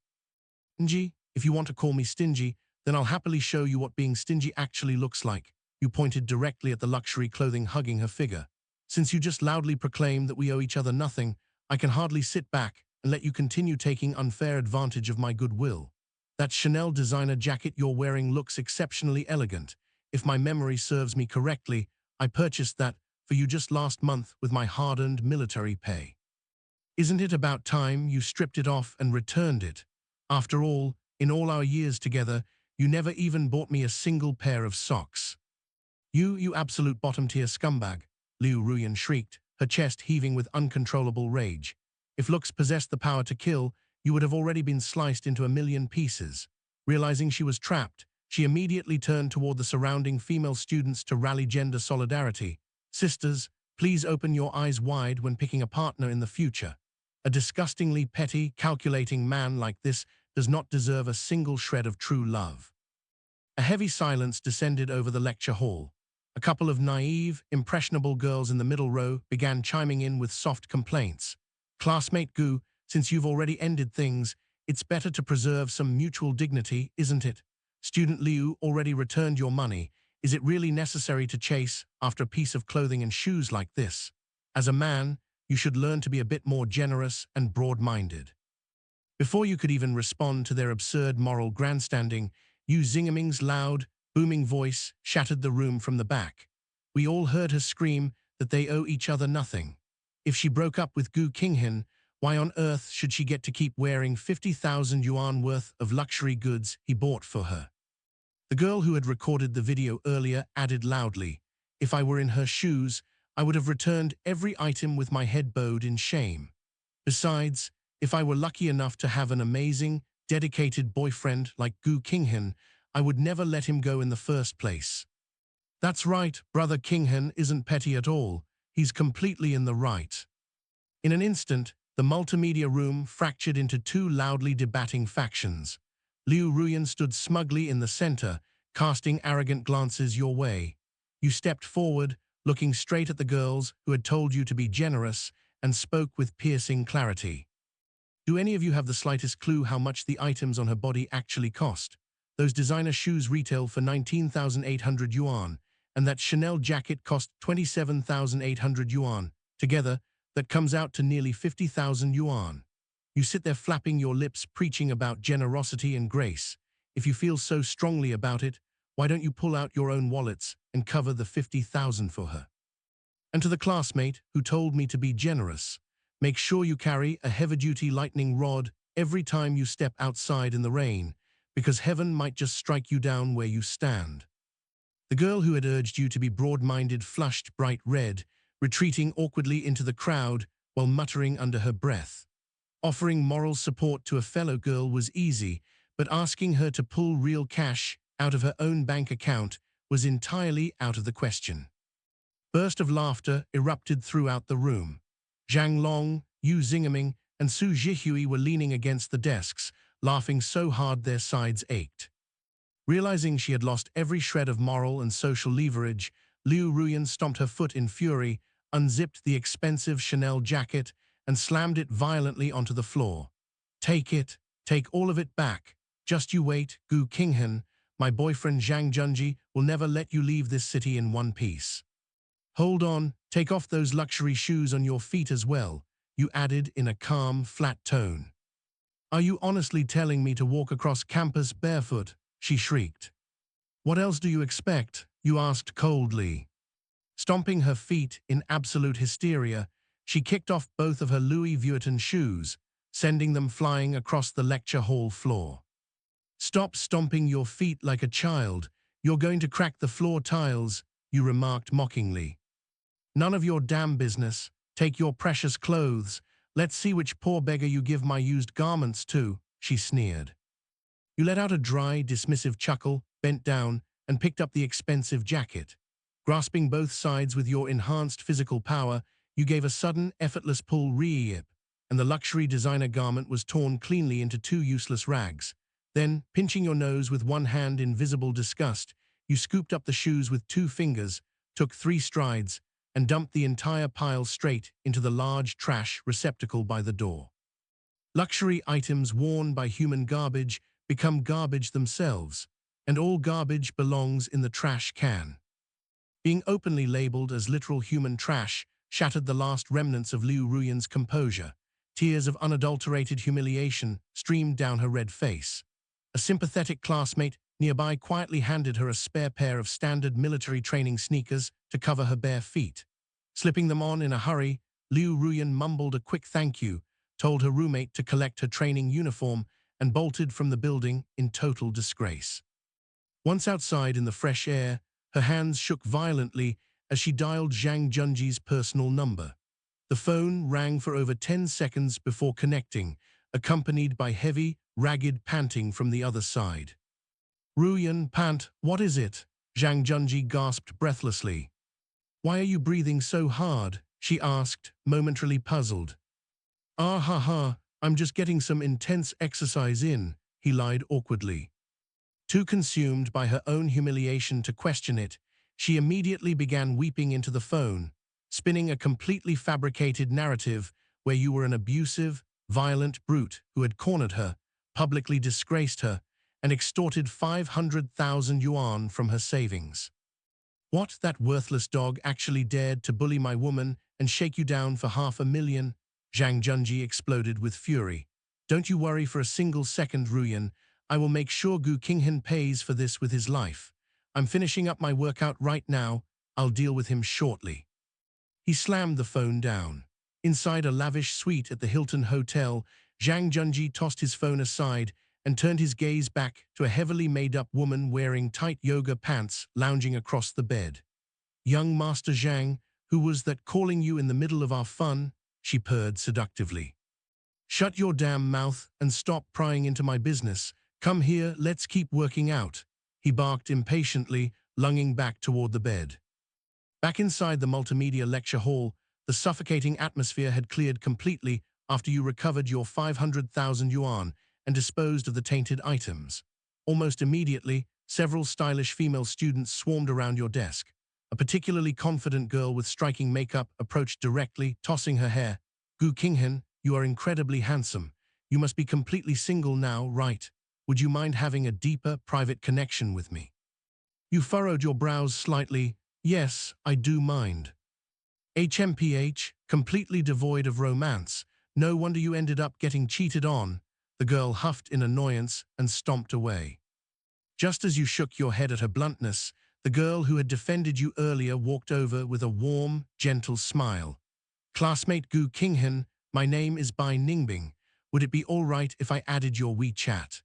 "Stingy? If you want to call me stingy, then I'll happily show you what being stingy actually looks like." You pointed directly at the luxury clothing hugging her figure. "Since you just loudly proclaim that we owe each other nothing, I can hardly sit back and let you continue taking unfair advantage of my goodwill. That Chanel designer jacket you're wearing looks exceptionally elegant. If my memory serves me correctly, I purchased that for you just last month with my hard-earned military pay. Isn't it about time you stripped it off and returned it? After all, in all our years together, you never even bought me a single pair of socks." You absolute bottom-tier scumbag," Liu Ruyan shrieked, her chest heaving with uncontrollable rage. If looks possessed the power to kill, you would have already been sliced into a million pieces. Realizing she was trapped, she immediately turned toward the surrounding female students to rally gender solidarity. Sisters, please open your eyes wide when picking a partner in the future. A disgustingly petty, calculating man like this does not deserve a single shred of true love. A heavy silence descended over the lecture hall. A couple of naive, impressionable girls in the middle row began chiming in with soft complaints. Classmate Gu, since you've already ended things, it's better to preserve some mutual dignity, isn't it? Student Liu already returned your money. Is it really necessary to chase after a piece of clothing and shoes like this? As a man, you should learn to be a bit more generous and broad-minded. Before you could even respond to their absurd moral grandstanding, Yu Xingming's loud, booming voice shattered the room from the back. We all heard her scream that they owe each other nothing. If she broke up with Gu Qinghan, why on earth should she get to keep wearing 50,000 yuan worth of luxury goods he bought for her? The girl who had recorded the video earlier added loudly, if I were in her shoes, I would have returned every item with my head bowed in shame. Besides, if I were lucky enough to have an amazing, dedicated boyfriend like Gu Qinghan, I would never let him go in the first place. That's right, brother Qinghan isn't petty at all. He's completely in the right. In an instant, the multimedia room fractured into two loudly debating factions. Liu Ruyan stood smugly in the center, casting arrogant glances your way. You stepped forward, looking straight at the girls who had told you to be generous, and spoke with piercing clarity. Do any of you have the slightest clue how much the items on her body actually cost? Those designer shoes retail for 19,800 yuan, and that Chanel jacket cost 27,800 yuan. Together, that comes out to nearly 50,000 yuan. You sit there flapping your lips, preaching about generosity and grace. If you feel so strongly about it, why don't you pull out your own wallets and cover the 50,000 for her? And to the classmate who told me to be generous, make sure you carry a heavy-duty lightning rod every time you step outside in the rain, because heaven might just strike you down where you stand. The girl who had urged you to be broad-minded flushed bright red, retreating awkwardly into the crowd while muttering under her breath. Offering moral support to a fellow girl was easy, but asking her to pull real cash out of her own bank account was entirely out of the question. Burst of laughter erupted throughout the room. Zhang Long, Yu Xingming, and Su Zhihui were leaning against the desks, laughing so hard their sides ached. Realizing she had lost every shred of moral and social leverage, Liu Ruyan stomped her foot in fury, unzipped the expensive Chanel jacket, and slammed it violently onto the floor. Take it, take all of it back. Just you wait, Gu Qinghan. My boyfriend Zhang Junji will never let you leave this city in one piece. Hold on, take off those luxury shoes on your feet as well, you added in a calm, flat tone. Are you honestly telling me to walk across campus barefoot? She shrieked. What else do you expect? You asked coldly. Stomping her feet in absolute hysteria, she kicked off both of her Louis Vuitton shoes, sending them flying across the lecture hall floor. Stop stomping your feet like a child. You're going to crack the floor tiles, you remarked mockingly. None of your damn business. Take your precious clothes. Let's see which poor beggar you give my used garments to, she sneered. You let out a dry, dismissive chuckle, bent down, and picked up the expensive jacket. Grasping both sides with your enhanced physical power, you gave a sudden, effortless pull re-yip, and the luxury designer garment was torn cleanly into two useless rags. Then, pinching your nose with one hand in visible disgust, you scooped up the shoes with 2 fingers, took 3 strides, and dumped the entire pile straight into the large trash receptacle by the door. Luxury items worn by human garbage become garbage themselves, and all garbage belongs in the trash can. Being openly labeled as literal human trash shattered the last remnants of Liu Ruyan's composure. Tears of unadulterated humiliation streamed down her red face. A sympathetic classmate nearby quietly handed her a spare pair of standard military training sneakers to cover her bare feet. Slipping them on in a hurry, Liu Ruyan mumbled a quick thank you, told her roommate to collect her training uniform, and bolted from the building in total disgrace. Once outside in the fresh air, her hands shook violently as she dialed Zhang Junji's personal number. The phone rang for over 10 seconds before connecting, accompanied by heavy, ragged panting from the other side. Ruyan, pant, what is it? Zhang Junji gasped breathlessly. Why are you breathing so hard? She asked, momentarily puzzled. Ah ha ha, I'm just getting some intense exercise in, he lied awkwardly. Too consumed by her own humiliation to question it, she immediately began weeping into the phone, spinning a completely fabricated narrative where you were an abusive, violent brute who had cornered her, publicly disgraced her, and extorted 500,000 yuan from her savings. What, that worthless dog actually dared to bully my woman and shake you down for 500,000? Zhang Junji exploded with fury. Don't you worry for a single second, Ruyan. I will make sure Gu Qinghan pays for this with his life. I'm finishing up my workout right now. I'll deal with him shortly. He slammed the phone down. Inside a lavish suite at the Hilton Hotel, Zhang Junji tossed his phone aside and turned his gaze back to a heavily made-up woman wearing tight yoga pants lounging across the bed. Young Master Zhang, who was that calling you in the middle of our fun? She purred seductively. Shut your damn mouth and stop prying into my business. Come here, let's keep working out. He barked impatiently, lunging back toward the bed. Back inside the multimedia lecture hall, the suffocating atmosphere had cleared completely after you recovered your 500,000 yuan and disposed of the tainted items. Almost immediately, several stylish female students swarmed around your desk. A particularly confident girl with striking makeup approached directly, tossing her hair. Gu Qinghan, you are incredibly handsome. You must be completely single now, right? Would you mind having a deeper, private connection with me? You furrowed your brows slightly. Yes, I do mind. HMPH, completely devoid of romance. No wonder you ended up getting cheated on. The girl huffed in annoyance and stomped away. Just as you shook your head at her bluntness, the girl who had defended you earlier walked over with a warm, gentle smile. Classmate Gu Qinghan, my name is Bai Ningbing. Would it be all right if I added your WeChat?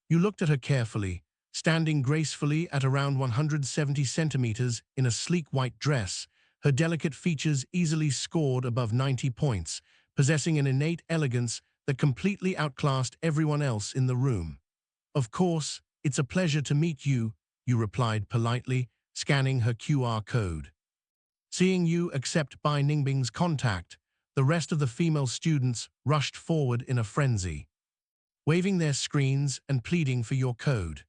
You looked at her carefully, standing gracefully at around 170 centimeters in a sleek white dress, her delicate features easily scored above 90 points, possessing an innate elegance that completely outclassed everyone else in the room. Of course, it's a pleasure to meet you, you replied politely, scanning her QR code. Seeing you accept Bai Ningbing's contact, the rest of the female students rushed forward in a frenzy, waving their screens and pleading for your code.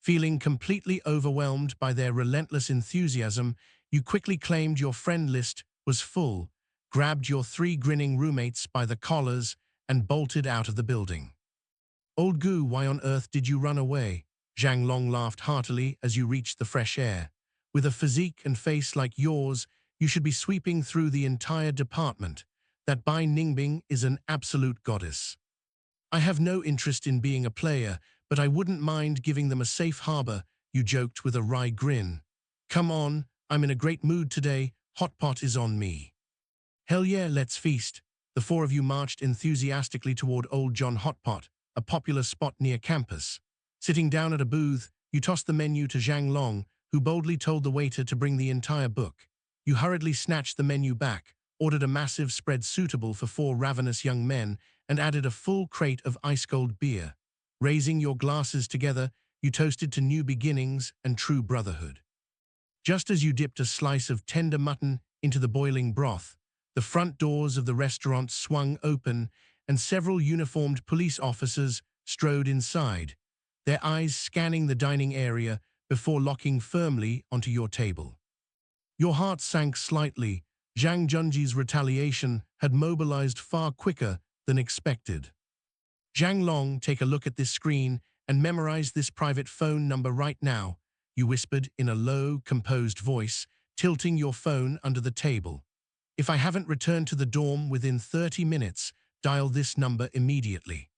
Feeling completely overwhelmed by their relentless enthusiasm, you quickly claimed your friend list was full, grabbed your 3 grinning roommates by the collars, and bolted out of the building. Old Gu, why on earth did you run away? Zhang Long laughed heartily as you reached the fresh air. With a physique and face like yours, you should be sweeping through the entire department. That Bai Ningbing is an absolute goddess. I have no interest in being a player, but I wouldn't mind giving them a safe harbor, you joked with a wry grin. Come on, I'm in a great mood today, hot pot is on me. Hell yeah, let's feast. The 4 of you marched enthusiastically toward Old John Hotpot, a popular spot near campus. Sitting down at a booth, you tossed the menu to Zhang Long, who boldly told the waiter to bring the entire book. You hurriedly snatched the menu back, ordered a massive spread suitable for 4 ravenous young men, and added a full crate of ice-cold beer. Raising your glasses together, you toasted to new beginnings and true brotherhood. Just as you dipped a slice of tender mutton into the boiling broth, the front doors of the restaurant swung open and several uniformed police officers strode inside, their eyes scanning the dining area before locking firmly onto your table. Your heart sank slightly. Zhang Junji's retaliation had mobilized far quicker than expected. Zhang Long, take a look at this screen and memorize this private phone number right now, you whispered in a low, composed voice, tilting your phone under the table. If I haven't returned to the dorm within 30 minutes, dial this number immediately.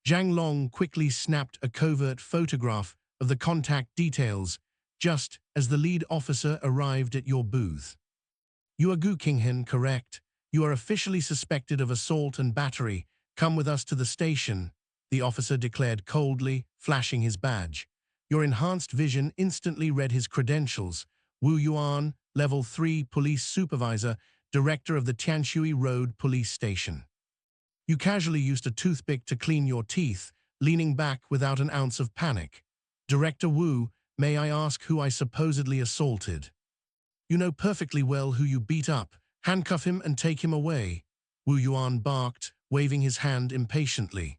Zhang Long quickly snapped a covert photograph of the contact details, just as the lead officer arrived at your booth. You are Gu Qinghan, correct? You are officially suspected of assault and battery. Come with us to the station, the officer declared coldly, flashing his badge. Your enhanced vision instantly read his credentials. Wu Yuan, Level 3 Police Supervisor, director of the 19Year-Old police station. You casually used a toothpick to clean your teeth, leaning back without an ounce of panic. Director Wu, may I ask who I supposedly assaulted? You know perfectly well who you beat up. Handcuff him and take him away. Wu Yuan barked, waving his hand impatiently.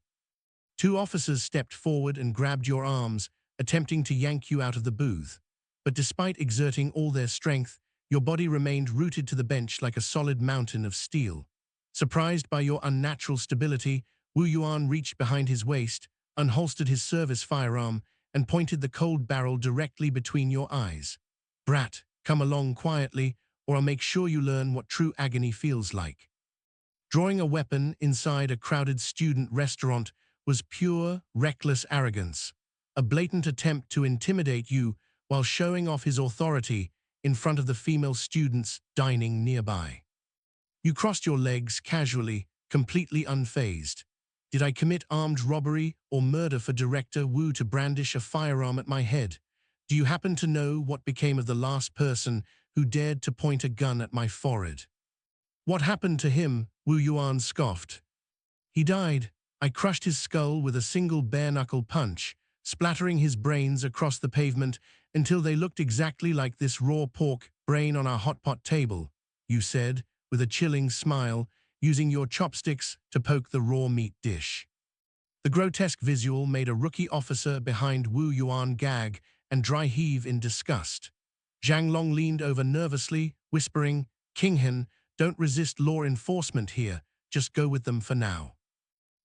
Two officers stepped forward and grabbed your arms, attempting to yank you out of the booth. But despite exerting all their strength, your body remained rooted to the bench like a solid mountain of steel. Surprised by your unnatural stability, Wu Yuan reached behind his waist, unholstered his service firearm, and pointed the cold barrel directly between your eyes. Brat, come along quietly, or I'll make sure you learn what true agony feels like. Drawing a weapon inside a crowded student restaurant was pure, reckless arrogance, a blatant attempt to intimidate you while showing off his authority in front of the female students dining nearby. You crossed your legs casually, completely unfazed. Did I commit armed robbery or murder for Director Wu to brandish a firearm at my head? Do you happen to know what became of the last person who dared to point a gun at my forehead? What happened to him? Wu Yuan scoffed. He died. I crushed his skull with a single bare-knuckle punch, splattering his brains across the pavement until they looked exactly like this raw pork brain on our hot pot table, you said, with a chilling smile, using your chopsticks to poke the raw meat dish. The grotesque visual made a rookie officer behind Wu Yuan gag and dry heave in disgust. Zhang Long leaned over nervously, whispering, Qinghan, don't resist law enforcement here, just go with them for now.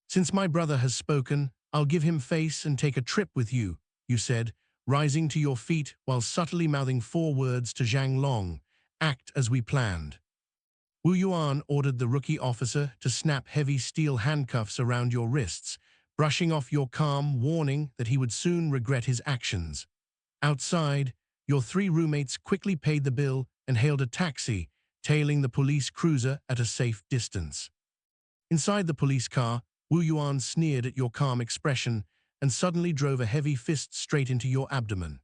Since my brother has spoken, I'll give him face and take a trip with you, you said, rising to your feet while subtly mouthing 4 words to Zhang Long, act as we planned. Wu Yuan ordered the rookie officer to snap heavy steel handcuffs around your wrists, brushing off your calm warning that he would soon regret his actions. Outside, your 3 roommates quickly paid the bill and hailed a taxi, tailing the police cruiser at a safe distance. Inside the police car, Wu Yuan sneered at your calm expression and suddenly drove a heavy fist straight into your abdomen.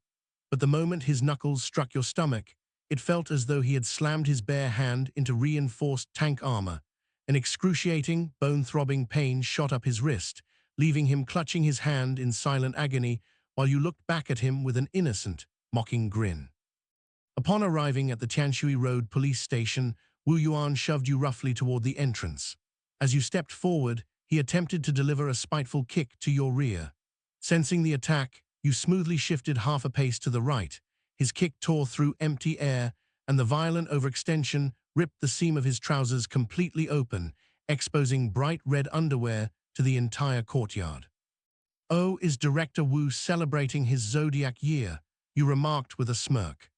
But the moment his knuckles struck your stomach, it felt as though he had slammed his bare hand into reinforced tank armor. An excruciating, bone-throbbing pain shot up his wrist, leaving him clutching his hand in silent agony while you looked back at him with an innocent, mocking grin. Upon arriving at the 19Year-Old police station, Wu Yuan shoved you roughly toward the entrance. As you stepped forward, he attempted to deliver a spiteful kick to your rear. Sensing the attack, you smoothly shifted half a pace to the right. His kick tore through empty air, and the violent overextension ripped the seam of his trousers completely open, exposing bright red underwear to the entire courtyard. Oh, is Director Wu celebrating his zodiac year? You remarked with a smirk.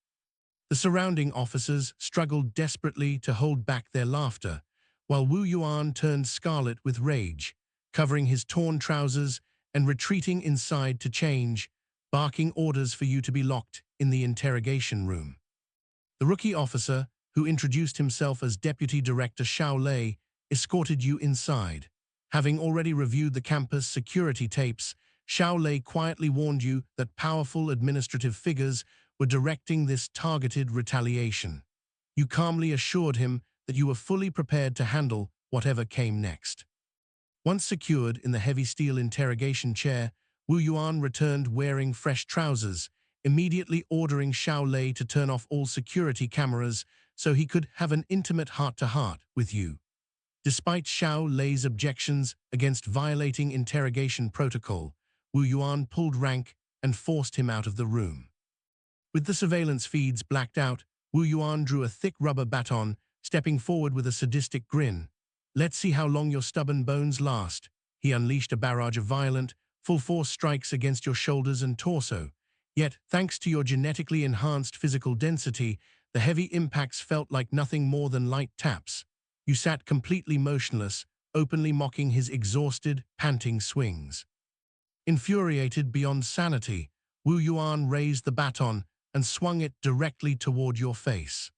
The surrounding officers struggled desperately to hold back their laughter, while Wu Yuan turned scarlet with rage, covering his torn trousers and retreating inside to change, barking orders for you to be locked in the interrogation room. The rookie officer, who introduced himself as Deputy Director Xiao Lei, escorted you inside. Having already reviewed the campus security tapes, Xiao Lei quietly warned you that powerful administrative figures were directing this targeted retaliation. You calmly assured him that you were fully prepared to handle whatever came next. Once secured in the heavy steel interrogation chair, Wu Yuan returned wearing fresh trousers, immediately ordering Xiao Lei to turn off all security cameras so he could have an intimate heart-to-heart with you. Despite Xiao Lei's objections against violating interrogation protocol, Wu Yuan pulled rank and forced him out of the room. With the surveillance feeds blacked out, Wu Yuan drew a thick rubber baton, stepping forward with a sadistic grin. Let's see how long your stubborn bones last. He unleashed a barrage of violent, full-force strikes against your shoulders and torso. Yet, thanks to your genetically enhanced physical density, the heavy impacts felt like nothing more than light taps. You sat completely motionless, openly mocking his exhausted, panting swings. Infuriated beyond sanity, Wu Yuan raised the baton and swung it directly toward your face.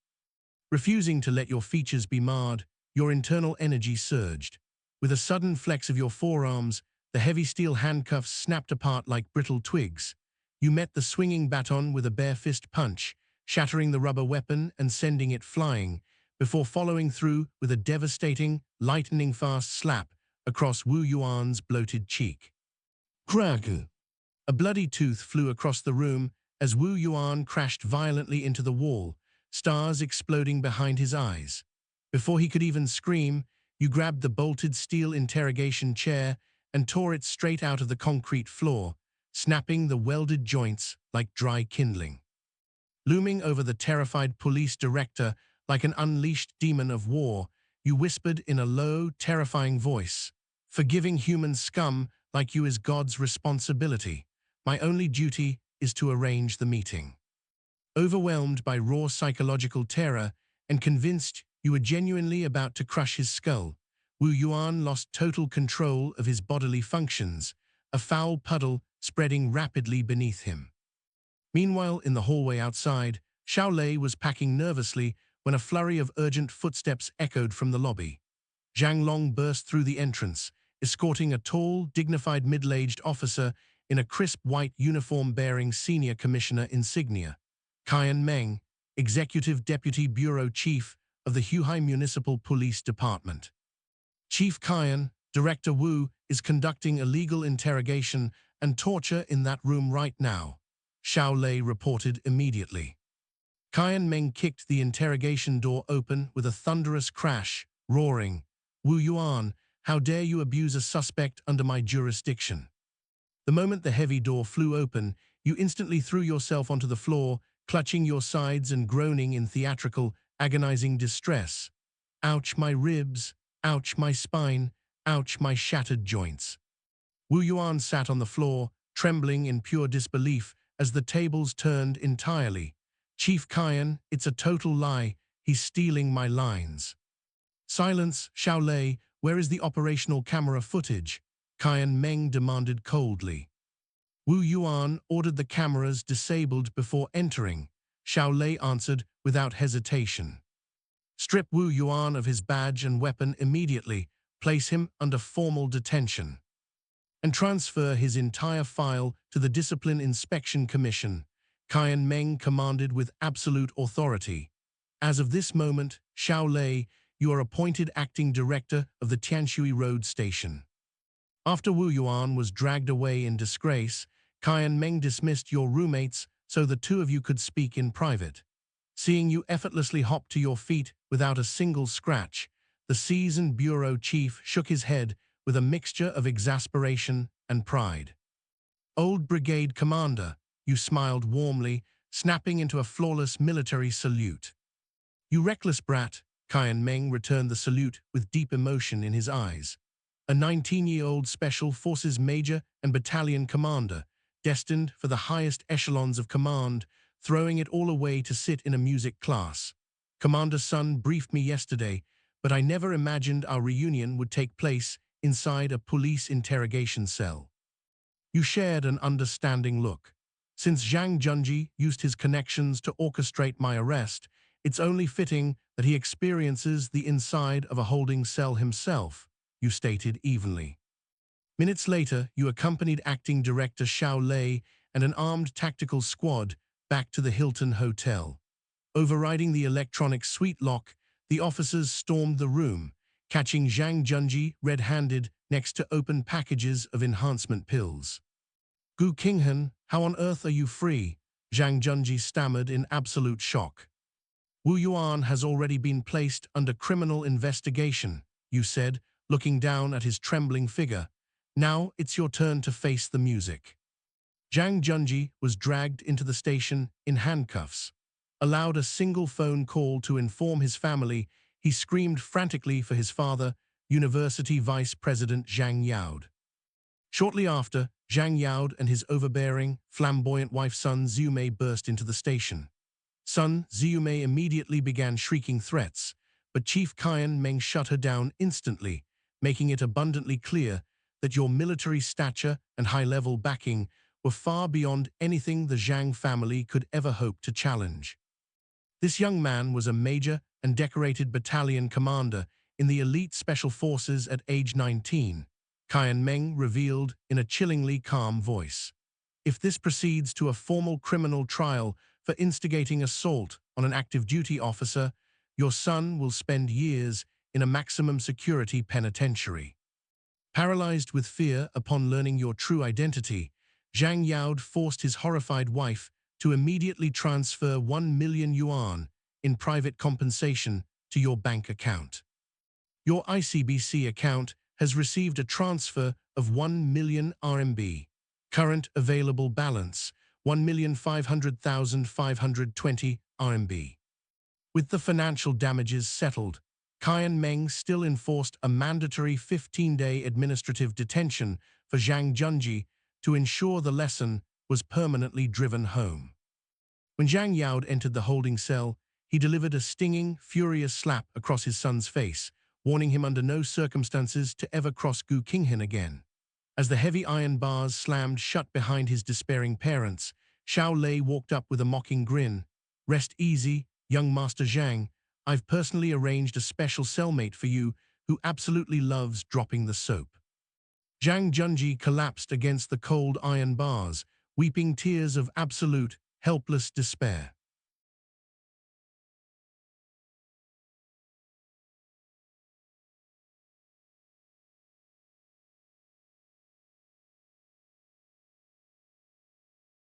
Refusing to let your features be marred, your internal energy surged. With a sudden flex of your forearms, the heavy steel handcuffs snapped apart like brittle twigs. You met the swinging baton with a bare fist punch, shattering the rubber weapon and sending it flying, before following through with a devastating, lightning-fast slap across Wu Yuan's bloated cheek. Crack! A bloody tooth flew across the room as Wu Yuan crashed violently into the wall, stars exploding behind his eyes. Before he could even scream, you grabbed the bolted steel interrogation chair and tore it straight out of the concrete floor, snapping the welded joints like dry kindling. Looming over the terrified police director like an unleashed demon of war, you whispered in a low, terrifying voice, "Forgiving human scum like you is God's responsibility. My only duty is to arrange the meeting." Overwhelmed by raw psychological terror and convinced you were genuinely about to crush his skull, Wu Yuan lost total control of his bodily functions, a foul puddle spreading rapidly beneath him. Meanwhile, in the hallway outside, Xiao Lei was packing nervously when a flurry of urgent footsteps echoed from the lobby. Zhang Long burst through the entrance, escorting a tall, dignified middle-aged officer in a crisp white uniform bearing senior commissioner insignia. Qian Meng, Executive Deputy Bureau Chief of the Huhai Municipal Police Department. Chief Qian, Director Wu, is conducting illegal interrogation and torture in that room right now, Xiao Lei reported immediately. Qian Meng kicked the interrogation door open with a thunderous crash, roaring, "Wu Yuan, how dare you abuse a suspect under my jurisdiction?" The moment the heavy door flew open, you instantly threw yourself onto the floor, clutching your sides and groaning in theatrical, agonizing distress. "Ouch, my ribs! Ouch, my spine! Ouch, my shattered joints!" Wu Yuan sat on the floor, trembling in pure disbelief as the tables turned entirely. "Chief Qian, it's a total lie. He's stealing my lines." "Silence, Xiao Lei. Where is the operational camera footage?" Qian Meng demanded coldly. Wu Yuan ordered the cameras disabled before entering, Xiao Lei answered without hesitation. "Strip Wu Yuan of his badge and weapon immediately, place him under formal detention, and transfer his entire file to the Discipline Inspection Commission," Qian Meng commanded with absolute authority. "As of this moment, Xiao Lei, you are appointed acting director of the Tianshui Road Station." After Wu Yuan was dragged away in disgrace, Qian Meng dismissed your roommates so the two of you could speak in private. Seeing you effortlessly hop to your feet without a single scratch, the seasoned bureau chief shook his head with a mixture of exasperation and pride. "Old brigade commander," you smiled warmly, snapping into a flawless military salute. "You reckless brat," Qian Meng returned the salute with deep emotion in his eyes. "A 19-year-old Special Forces Major and Battalion Commander, destined for the highest echelons of command, throwing it all away to sit in a music class. Commander Sun briefed me yesterday, but I never imagined our reunion would take place inside a police interrogation cell." You shared an understanding look. "Since Zhang Junji used his connections to orchestrate my arrest, it's only fitting that he experiences the inside of a holding cell himself," you stated evenly. Minutes later, you accompanied acting director Xiao Lei and an armed tactical squad back to the Hilton Hotel. Overriding the electronic suite lock, the officers stormed the room, catching Zhang Junji red-handed next to open packages of enhancement pills. "Gu Qinghan, how on earth are you free?" Zhang Junji stammered in absolute shock. "Wu Yuan has already been placed under criminal investigation," you said, looking down at his trembling figure. "Now it's your turn to face the music." Zhang Junji was dragged into the station in handcuffs. Allowed a single phone call to inform his family, he screamed frantically for his father, University Vice President Zhang Yaod. Shortly after, Zhang Yaod and his overbearing, flamboyant wife Sun Ziyumei burst into the station. Sun Ziyumei immediately began shrieking threats, but Chief Qian Meng shut her down instantly, making it abundantly clear that your military stature and high-level backing were far beyond anything the Zhang family could ever hope to challenge. This young man was a major and decorated battalion commander in the elite special forces at age 19, Qian Meng revealed in a chillingly calm voice. "If this proceeds to a formal criminal trial for instigating assault on an active duty officer, Your son will spend years in a maximum security penitentiary. Paralyzed with fear upon learning your true identity, Zhang Yaod forced his horrified wife to immediately transfer 1 million yuan in private compensation to your bank account. Your ICBC account has received a transfer of 1 million RMB. Current available balance, 1,500,520 RMB. With the financial damages settled, Qian Meng still enforced a mandatory 15-day administrative detention for Zhang Junji to ensure the lesson was permanently driven home. When Zhang Yaod entered the holding cell, he delivered a stinging, furious slap across his son's face, warning him under no circumstances to ever cross Gu Qinghan again. As the heavy iron bars slammed shut behind his despairing parents, Xiao Lei walked up with a mocking grin. "Rest easy, young Master Zhang. I've personally arranged a special cellmate for you who absolutely loves dropping the soap." Zhang Junji collapsed against the cold iron bars, weeping tears of absolute, helpless despair.